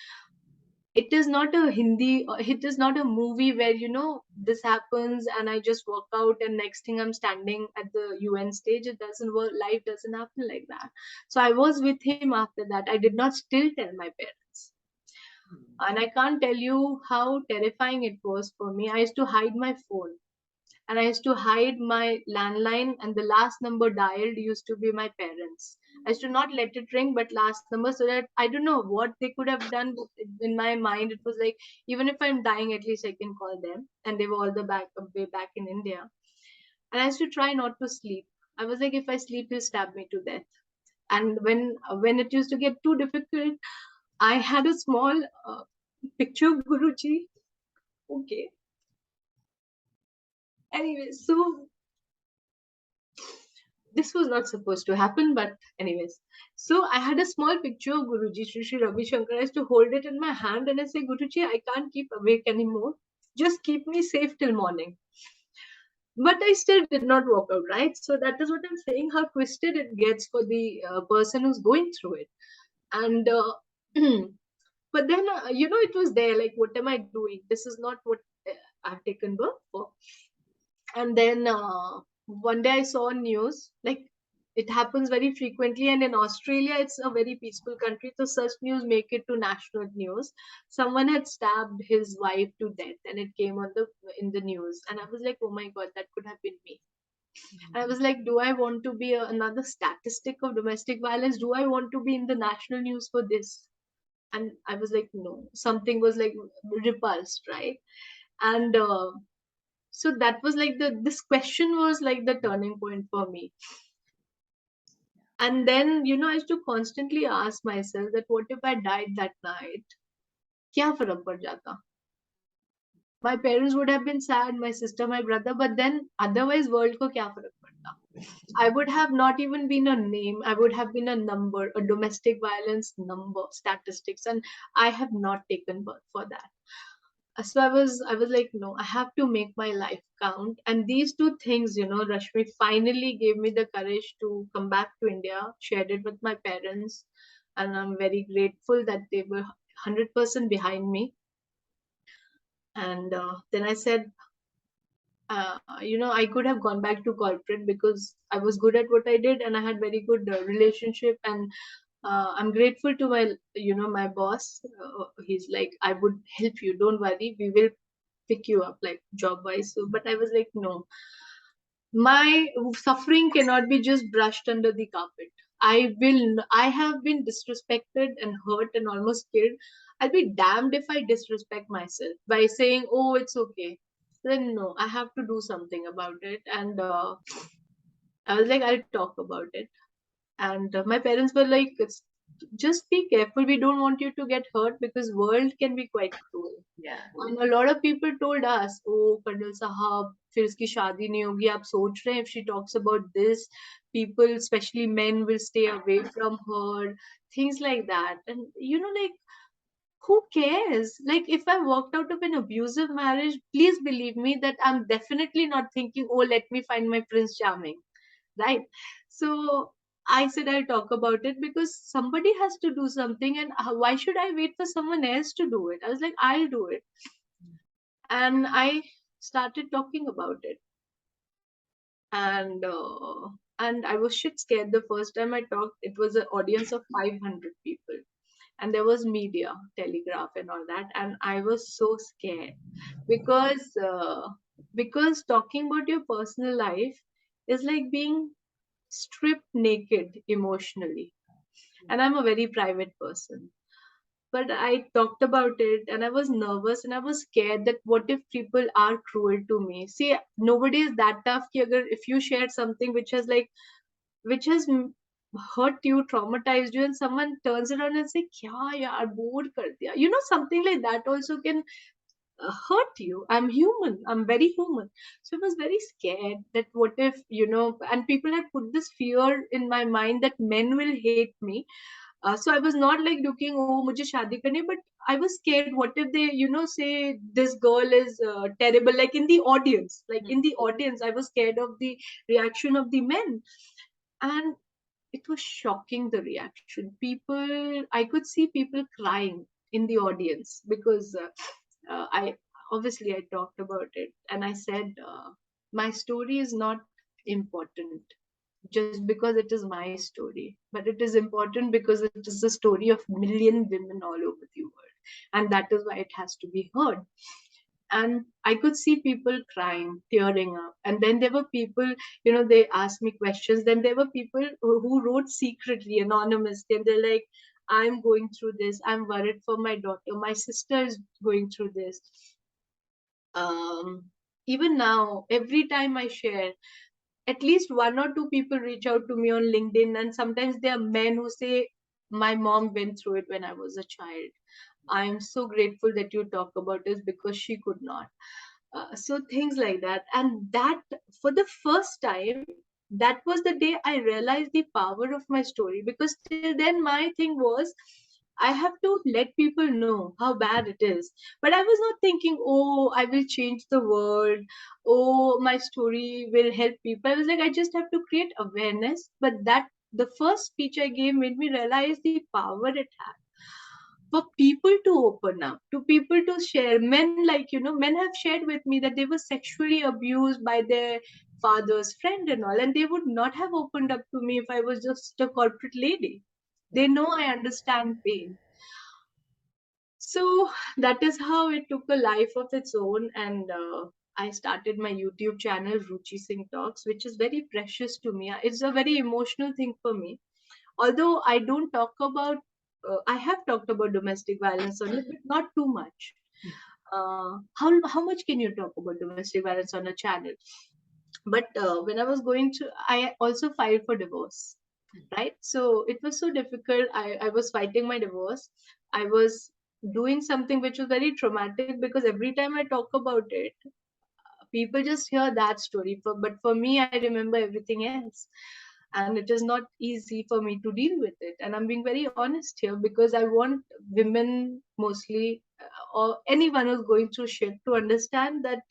it is not a Hindi, it is not a movie where, this happens and I just walk out and next thing I'm standing at the UN stage. It doesn't work. Life doesn't happen like that. So I was with him after that. I did not still tell my parents. And I can't tell you how terrifying it was for me. I used to hide my phone, and I used to hide my landline, and the last number dialed used to be my parents. I used to not let it ring, but last number, so that I don't know what they could have done. But in my mind, it was like, even if I'm dying, at least I can call them. And they were all the way back in India. And I used to try not to sleep. I was like, if I sleep, he'll stab me to death. And when it used to get too difficult, I had a small picture of Guruji. Okay. Anyway, so this was not supposed to happen, but anyways. So I had a small picture of Guruji, Shri Ravi Shankar. I used to hold it in my hand and I say, Guruji, I can't keep awake anymore. Just keep me safe till morning. But I still did not walk out, right? So that is what I'm saying, how twisted it gets for the person who's going through it. And but then it was there, like, what am I doing? This is not what I've taken birth for. And then one day I saw news, like, it happens very frequently, and in Australia it's a very peaceful country, so such news make it to national news. Someone had stabbed his wife to death and it came on the in the news, and I was like, oh my god, that could have been me. And I was like, do I want to be another statistic of domestic violence? Do I want to be in the national news for this? And I was like, no, something was like repulsed, right? And so that was like this question was like the turning point for me. And then I used to constantly ask myself that what if I died that night? Kya farak pad jata? My parents would have been sad, my sister, my brother, but then otherwise world ko kya farak padta? I would have not even been a name. I would have been a number, a domestic violence number, statistics, and I have not taken birth for that. So I was like, no, I have to make my life count. And these two things, Rashmi, finally gave me the courage to come back to India, shared it with my parents, and I'm very grateful that they were 100% behind me. And then I said, I could have gone back to corporate because I was good at what I did and I had very good relationship. And I'm grateful to my boss. He's like, I would help you, don't worry, we will pick you up, like, job wise. So but I was like, no, my suffering cannot be just brushed under the carpet. I have been disrespected and hurt and almost killed. I'll be damned if I disrespect myself by saying, oh, it's okay. Then no, I have to do something about it. And I was like, I'll talk about it. And my parents were like, just be careful, we don't want you to get hurt because world can be quite cruel. Yeah. And a lot of people told us, oh, colonel साहब, फिर इसकी शादी नहीं होगी, आप सोच रहे हैं, if she talks about this, people, especially men, will stay away from her, things like that. And like, who cares? Like, if I walked out of an abusive marriage, please believe me that I'm definitely not thinking, oh, let me find my prince charming, right? So I said I'll talk about it because somebody has to do something, and why should I wait for someone else to do it? I was like, I'll do it. And I started talking about it. And I was shit scared the first time I talked. It was an audience of 500 people, and there was media, telegraph, and all that, and I was so scared because talking about your personal life is like being stripped naked emotionally, and I'm a very private person. But I talked about it and I was nervous and I was scared that what if people are cruel to me? See, nobody is that tough ki agar if you shared something which has hurt you, traumatized you, and someone turns around and say, "Kya yaar, bore kar diya." Something like that also can hurt you. I'm human. I'm very human. So I was very scared that what if, and people had put this fear in my mind that men will hate me. So I was not like looking, oh, mujhe shadi karni, but I was scared. What if they, say this girl is terrible, like in the audience, I was scared of the reaction of the men. And it was shocking, the reaction. People, I could see people crying in the audience because I obviously I talked about it and I said, my story is not important just because it is my story, but it is important because it is the story of million women all over the world, and that is why it has to be heard. And I could see people crying, tearing up. And then there were people, they asked me questions. Then there were people who wrote secretly, anonymously, and they're like, I'm going through this. I'm worried for my daughter. My sister is going through this. Even now, every time I share, at least one or two people reach out to me on LinkedIn, and sometimes there are men who say, "My mom went through it when I was a child. I am so grateful that you talk about this because she could not." So things like that, and that for the first time, that was the day I realized the power of my story, because till then my thing was, I have to let people know how bad it is. But I was not thinking, oh, I will change the world, oh, my story will help people. I was like, I just have to create awareness. But that, the first speech I gave made me realize the power it had for people to open up, to people to share. Men, like, men have shared with me that they were sexually abused by their father's friend and all, and they would not have opened up to me if I was just a corporate lady. They Yeah. know I understand pain. So that is how it took a life of its own, and I started my YouTube channel, Ruchi Singh Talks, which is very precious to me. It's a very emotional thing for me. Although I don't talk about, I have talked about domestic violence on it, but not too much. How much can you talk about domestic violence on a channel? But when I was going to, I also filed for divorce, right? So it was so difficult. I was fighting my divorce. I was doing something which was very traumatic, because every time I talk about it, people just hear that story. But for me, I remember everything else. And it is not easy for me to deal with it. And I'm being very honest here, because I want women mostly, or anyone who's going through shit, to understand that.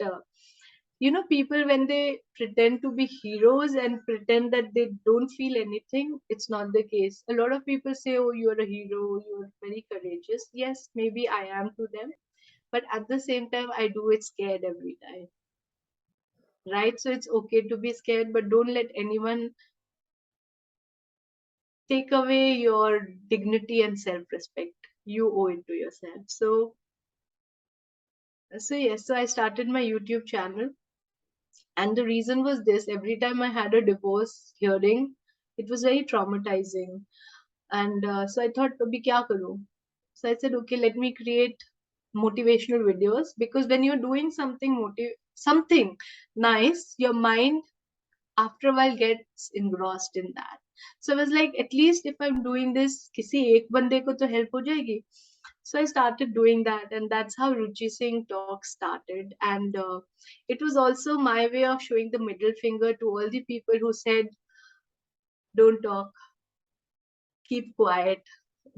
People, when they pretend to be heroes and pretend that they don't feel anything, it's not the case. A lot of people say, oh, you're a hero, you're very courageous. Yes, maybe I am to them, but at the same time, I do it scared every time, right? So it's okay to be scared, but don't let anyone take away your dignity and self-respect. You owe it to yourself. So yes, so I started my YouTube channel, and the reason was this: every time I had a divorce hearing, it was very traumatizing. And so I thought, abhi kya karu? So I said, okay, let me create motivational videos, because when you're doing something nice, your mind after a while gets engrossed in that. So I was like, at least if I'm doing this, kisi ek bande ko to help ho jayegi. So I started doing that, and that's how Ruchi Singh Talk started. And it was also my way of showing the middle finger to all the people who said, don't talk, keep quiet,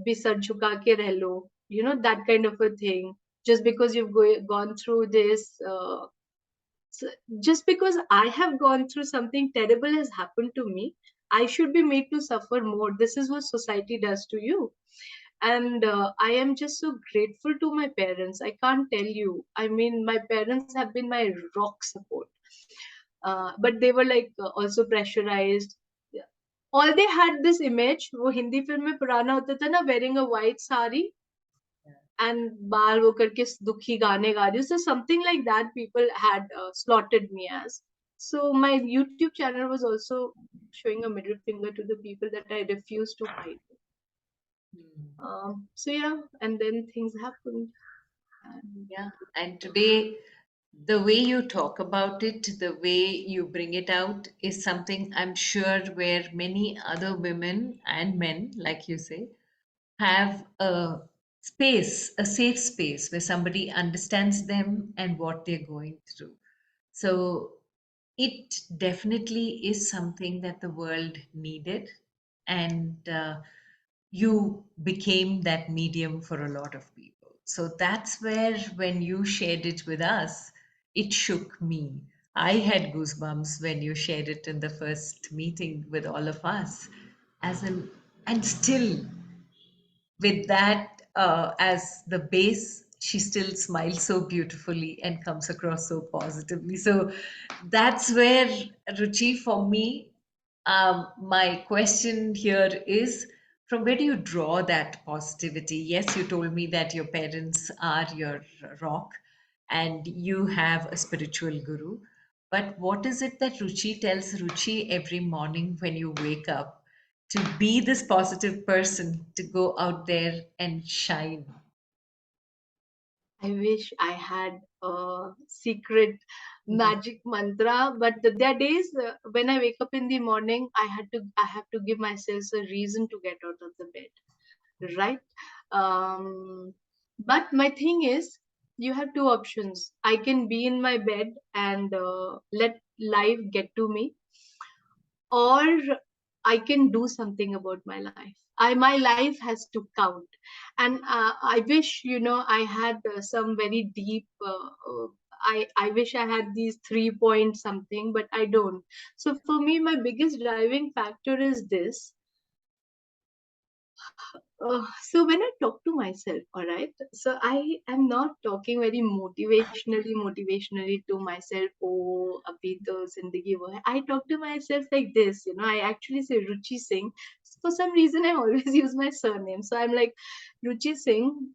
be sar jhuka ke reh lo, that kind of a thing. Just because you've gone through this, so just because I have gone through something terrible has happened to me, I should be made to suffer more. This is what society does to you. And I am just so grateful to my parents. I can't tell you. I mean, my parents have been my rock support. But they were like also pressurized. All they had this image, वो Hindi film में पुराना होता था ना, wearing a white sari and बाल वो करके दुखी गाने गा रही. So something like that people had slotted me as. So my YouTube channel was also showing a middle finger to the people that I refuse to fight. Hmm. So yeah, and then things happened. And Yeah. And today, the way you talk about it, the way you bring it out is something I'm sure where many other women and men, like you say, have a space, a safe space where somebody understands them and what they're going through. So it definitely is something that the world needed. And you became that medium for a lot of people. So that's where, when you shared it with us, it shook me. I had goosebumps when you shared it in the first meeting with all of us. As an, and still, with that as the base, she still smiles so beautifully and comes across so positively. So that's where, Ruchi, for me, my question here is, from where do you draw that positivity? Yes, you told me that your parents are your rock and you have a spiritual guru. But what is it that Ruchi tells Ruchi every morning when you wake up to be this positive person, to go out there and shine? I wish I had a secret magic mantra. But there are days when I wake up in the morning, I have to give myself a reason to get out of the bed, right? But my thing is, you have two options. I can be in my bed and let life get to me, or I can do something about my life. My life has to count, and I wish, I had some very deep. I wish I had these 3 point something, but I don't. So for me, my biggest driving factor is this. So when I talk to myself, all right, so I am not talking very motivationally to myself. Oh, abhi to zindagi wo hai. I talk to myself like this, I actually say Ruchi Singh. For some reason, I always use my surname. So I'm like, Ruchi Singh,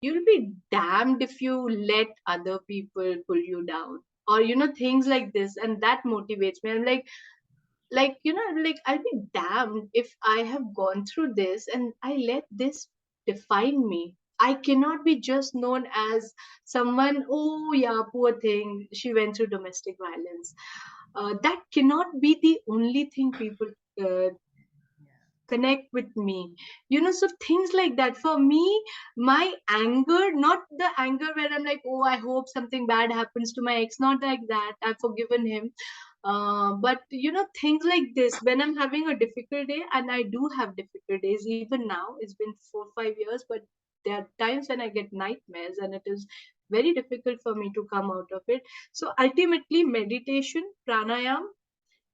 you'll be damned if you let other people pull you down. Or, things like this. And that motivates me. I'm like like I'll be damned if I have gone through this and I let this define me. I cannot be just known as someone, oh yeah, poor thing, she went through domestic violence. That cannot be the only thing people uh, connect with me. So things like that. For me, my anger, not the anger where I'm like, oh, I hope something bad happens to my ex, not like that, I've forgiven him. But things like this, when I'm having a difficult day, and I do have difficult days even now, it's been 4 5 years, but there are times when I get nightmares and it is very difficult for me to come out of it. So ultimately, meditation, pranayam,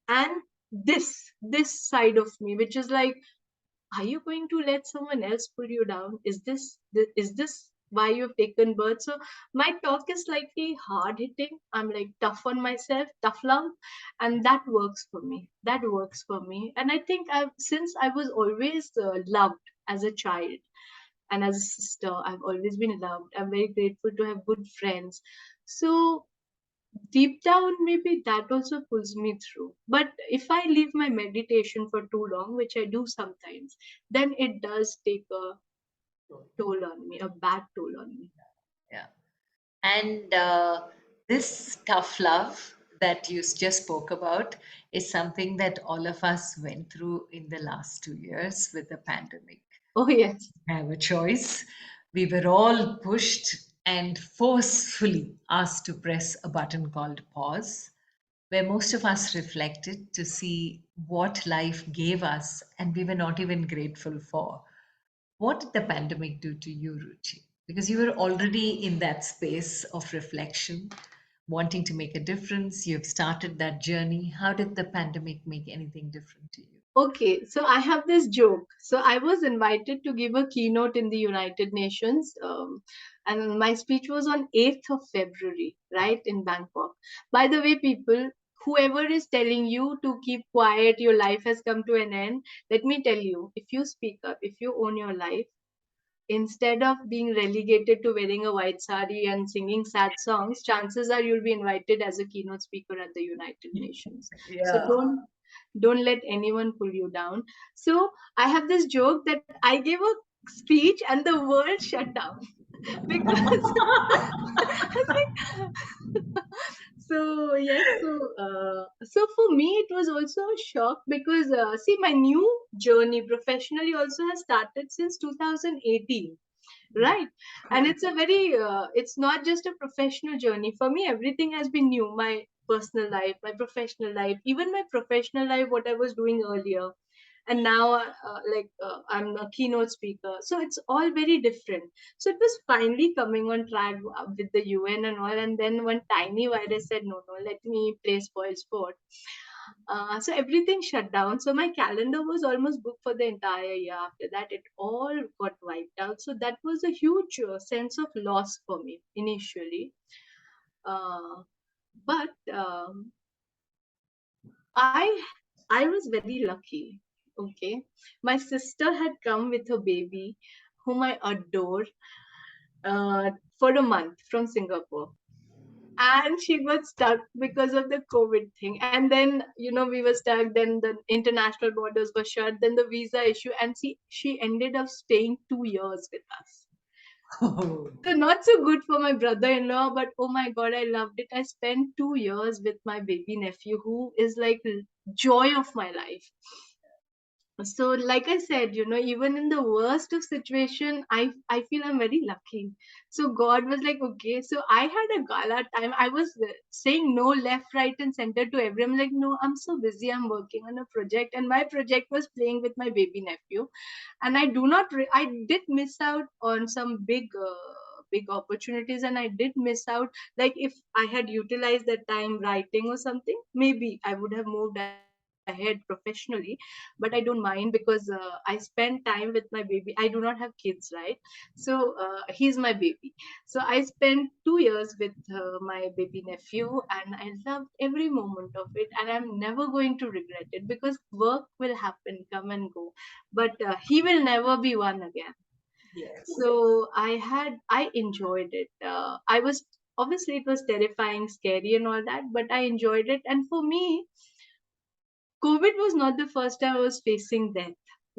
and this side of me, which is like, are you going to let someone else pull you down? Is this why you've taken birth? So my talk is slightly hard hitting. I'm like tough on myself, tough love, and that works for me. That works for me. And I think since I was always loved as a child and as a sister, I've always been loved. I'm very grateful to have good friends. So deep down, maybe that also pulls me through. But if I leave my meditation for too long, which I do sometimes, then it does take a toll on me, a bad toll on me. Yeah. And this tough love that you just spoke about is something that all of us went through in the last 2 years with the pandemic. Oh yes. Have a choice. We were all pushed and forcefully asked to press a button called pause, where most of us reflected to see what life gave us and we were not even grateful for. What did the pandemic do to you, Ruchi? Because you were already in that space of reflection, wanting to make a difference. You've started that journey. How did the pandemic make anything different to you? Okay, so I have this joke. So I was invited to give a keynote in the United Nations, and my speech was on 8th of February, right, in Bangkok. By the way, people, whoever is telling you to keep quiet, your life has come to an end, let me tell you, if you speak up, if you own your life, instead of being relegated to wearing a white sari and singing sad songs, chances are you'll be invited as a keynote speaker at the United Nations. So Yeah. don't let anyone pull you down. So I have this joke that I gave a speech and the world shut down because I was like, so yes, so for me it was also a shock because see, my new journey professionally also has started since 2018, right? And it's a very it's not just a professional journey for me. Everything has been new. My personal life, my professional life, even my professional life, what I was doing earlier, and now I'm a keynote speaker, so it's all very different. So it was finally coming on track with the UN and all, and then one tiny virus said, no, no, let me play spoil sport. So everything shut down. So my calendar was almost booked for the entire year. After that, it all got wiped out. So that was a huge sense of loss for me initially. Uh, but I I was very lucky. Okay, my sister had come with her baby, whom I adore, for a month from Singapore, and she got stuck because of the COVID thing. And then, we were stuck. Then the international borders were shut. Then the visa issue, and she ended up staying 2 years with us. Oh, So not so good for my brother-in-law, but oh my God, I loved it. I spent 2 years with my baby nephew, who is like joy of my life. So like I said, even in the worst of situation, I feel I'm very lucky. So God was like, okay. So I had a gala time. I was saying no left, right, and center to everyone. Like, no, I'm so busy, I'm working on a project, and my project was playing with my baby nephew. And I do not I did miss out on some big opportunities, and I did miss out. Like, if I had utilized that time writing or something, maybe I would have moved ahead professionally. But I don't mind, because I spend time with my baby. I do not have kids, right? So he's my baby. So I spent 2 years with my baby nephew, and I loved every moment of it, and I'm never going to regret it, because work will happen, come and go, but he will never be one again. yes. So I enjoyed it. I was Obviously, it was terrifying, scary, and all that, but I enjoyed it. And for me, COVID was not the first time I was facing death,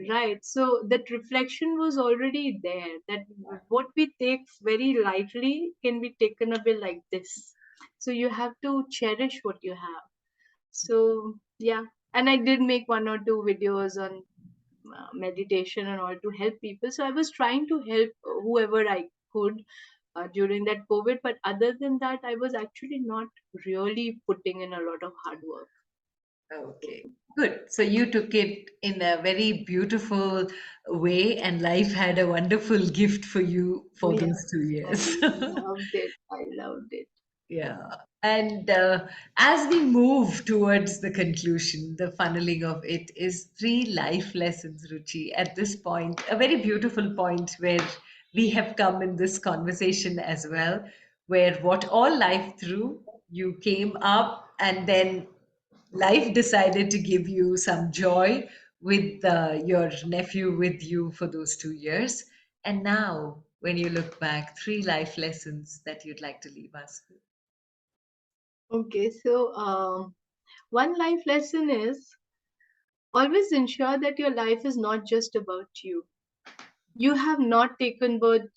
right? So that reflection was already there, that what we take very lightly can be taken away like this. So you have to cherish what you have. So, yeah. And I did make one or two videos on meditation and all to help people. So I was trying to help whoever I could during that COVID. But other than that, I was actually not really putting in a lot of hard work. Okay, good. So you took it in a very beautiful way, and life had a wonderful gift for you Oh, for those yes. I 2 years. loved it. I loved it. Yeah. And as we move towards the conclusion, the funneling of it is three life lessons, Ruchi. At this point, a very beautiful point where we have come in this conversation as well, where what all life threw, you came up and then life decided to give you some joy with your nephew with you for those 2 years. And now, when you look back, three life lessons that you'd like to leave us with. Okay, so one life lesson is always ensure that your life is not just about you. You have not taken birth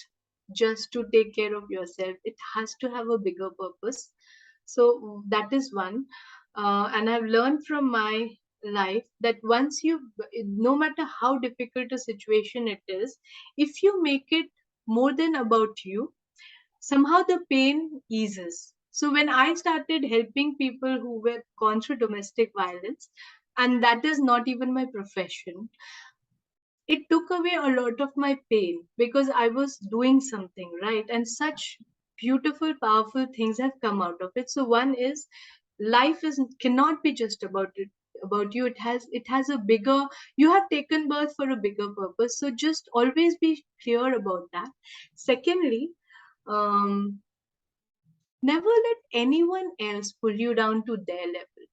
just to take care of yourself. It has to have a bigger purpose. So that is one. And I've learned from my life that once you, no matter how difficult a situation it is, if you make it more than about you, somehow the pain eases. So when I started helping people who were gone through domestic violence, and that is not even my profession, it took away a lot of my pain, because I was doing something right, and such beautiful, powerful things have come out of it. So one is, life is cannot be just about you. It has a bigger, you have taken birth for a bigger purpose. So just always be clear about that. Secondly, um, never let anyone else pull you down to their level.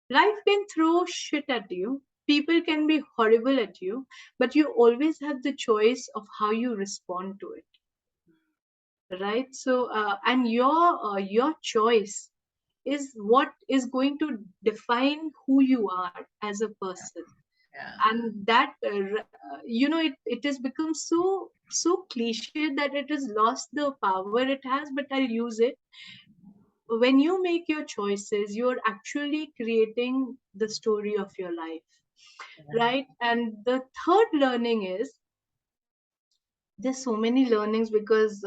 Life can throw shit at you. People can be horrible at you, but you always have the choice of how you respond to it, right? So, and your choice is what is going to define who you are as a person. Yeah. And that, it has become so cliche that it has lost the power it has. But I'll use it. When you make your choices, you're actually creating the story of your life, right? And the third learning is, there's so many learnings, because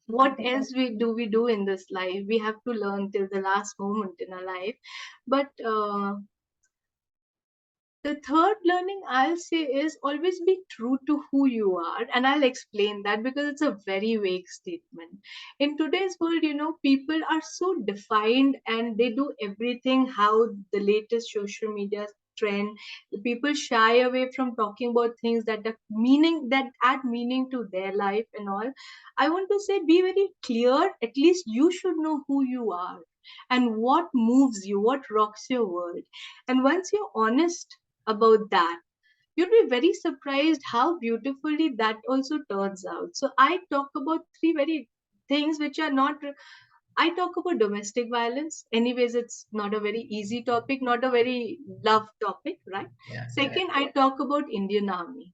what else we do in this life? We have to learn till the last moment in our life. But the third learning I'll say is, always be true to who you are. And I'll explain that, because it's a very vague statement. In today's world, people are so defined, and they do everything how the latest social media trend. The people shy away from talking about things that add meaning to their life and all. I want to say, be very clear. At least you should know who you are, and what moves you, what rocks your world. And once you're honest about that, you'll be very surprised how beautifully that also turns out. So I talk about three very things which are not. I talk about domestic violence. Anyways, it's not a very easy topic, not a very loved topic, right? Yeah. Second, I talk about Indian Army.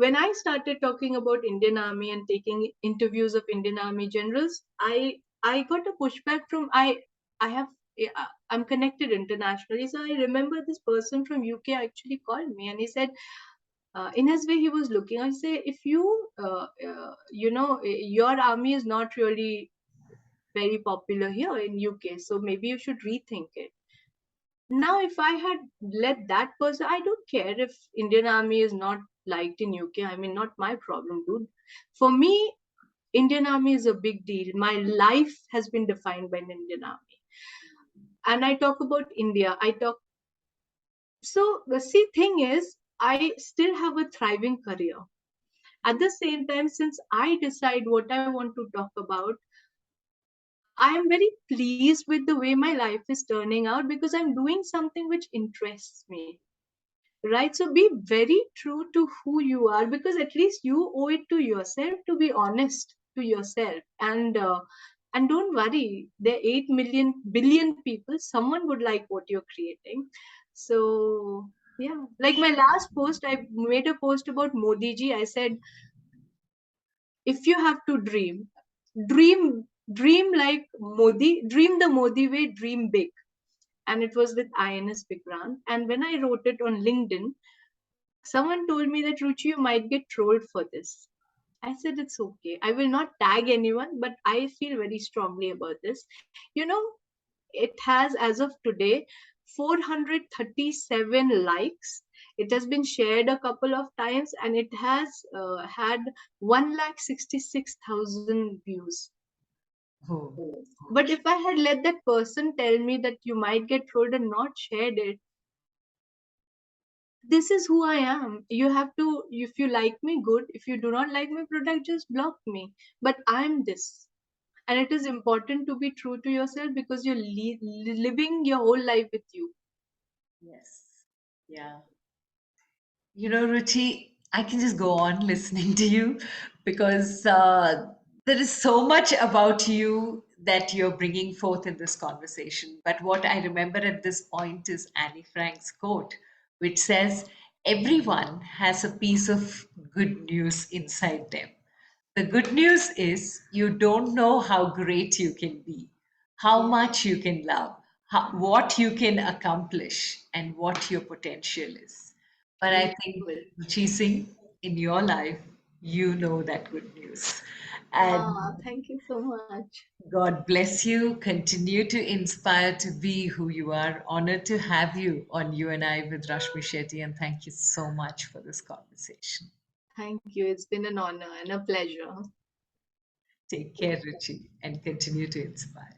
when I started talking about Indian Army and taking interviews of Indian Army generals, I got a pushback from I have I'm connected internationally, so I remember this person from UK actually called me and he said, in his way he was looking. I say, if your army is not really very popular here in UK, so maybe you should rethink it. Now, if I had let that person, I don't care if Indian Army is not liked in UK. I mean, not my problem, dude. For me, Indian Army is a big deal. My life has been defined by an Indian Army. And I talk about India. I talk. So the thing is, I still have a thriving career. At the same time, since I decide what I want to talk about, I am very pleased with the way my life is turning out because I'm doing something which interests me. Right, so be very true to who you are, because at least you owe it to yourself to be honest to yourself. And don't worry, there are 8 million billion people, someone would like what you're creating. So yeah, like my last post, I made a post about Modi ji. I said, if you have to dream dream like Modi, dream the Modi way, dream big. And it was with INS Vikrant. And when I wrote it on LinkedIn, someone told me that, Ruchi, you might get trolled for this. I said, it's okay. I will not tag anyone, but I feel very strongly about this. You know, it has, as of today, 437 likes. It has been shared a couple of times and it has had 1,66,000 views. Oh, But if I had let that person tell me that you might get trolled and not shared it, this is who I am. You have to, if you like me, good. If you do not like my product, just block me. But I'm this. And it is important to be true to yourself because you're living your whole life with you. yes. Yeah. You know, Ruchi, I can just go on listening to you because there is so much about you that you're bringing forth in this conversation. But what I remember at this point is Annie Frank's quote, which says, everyone has a piece of good news inside them. The good news is you don't know how great you can be, how Yeah. much you can love, what you can accomplish, and what your potential is. But I think, Beautiful. Ruchi Singh, in your life, you know that good news. And Ah, thank you so much. God bless you. Continue to inspire to be who you are. Honored to have you on You and I with Rashmi Shetty. And thank you so much for this conversation. Thank you. It's been an honor and a pleasure. Take care, Ruchi, and continue to inspire.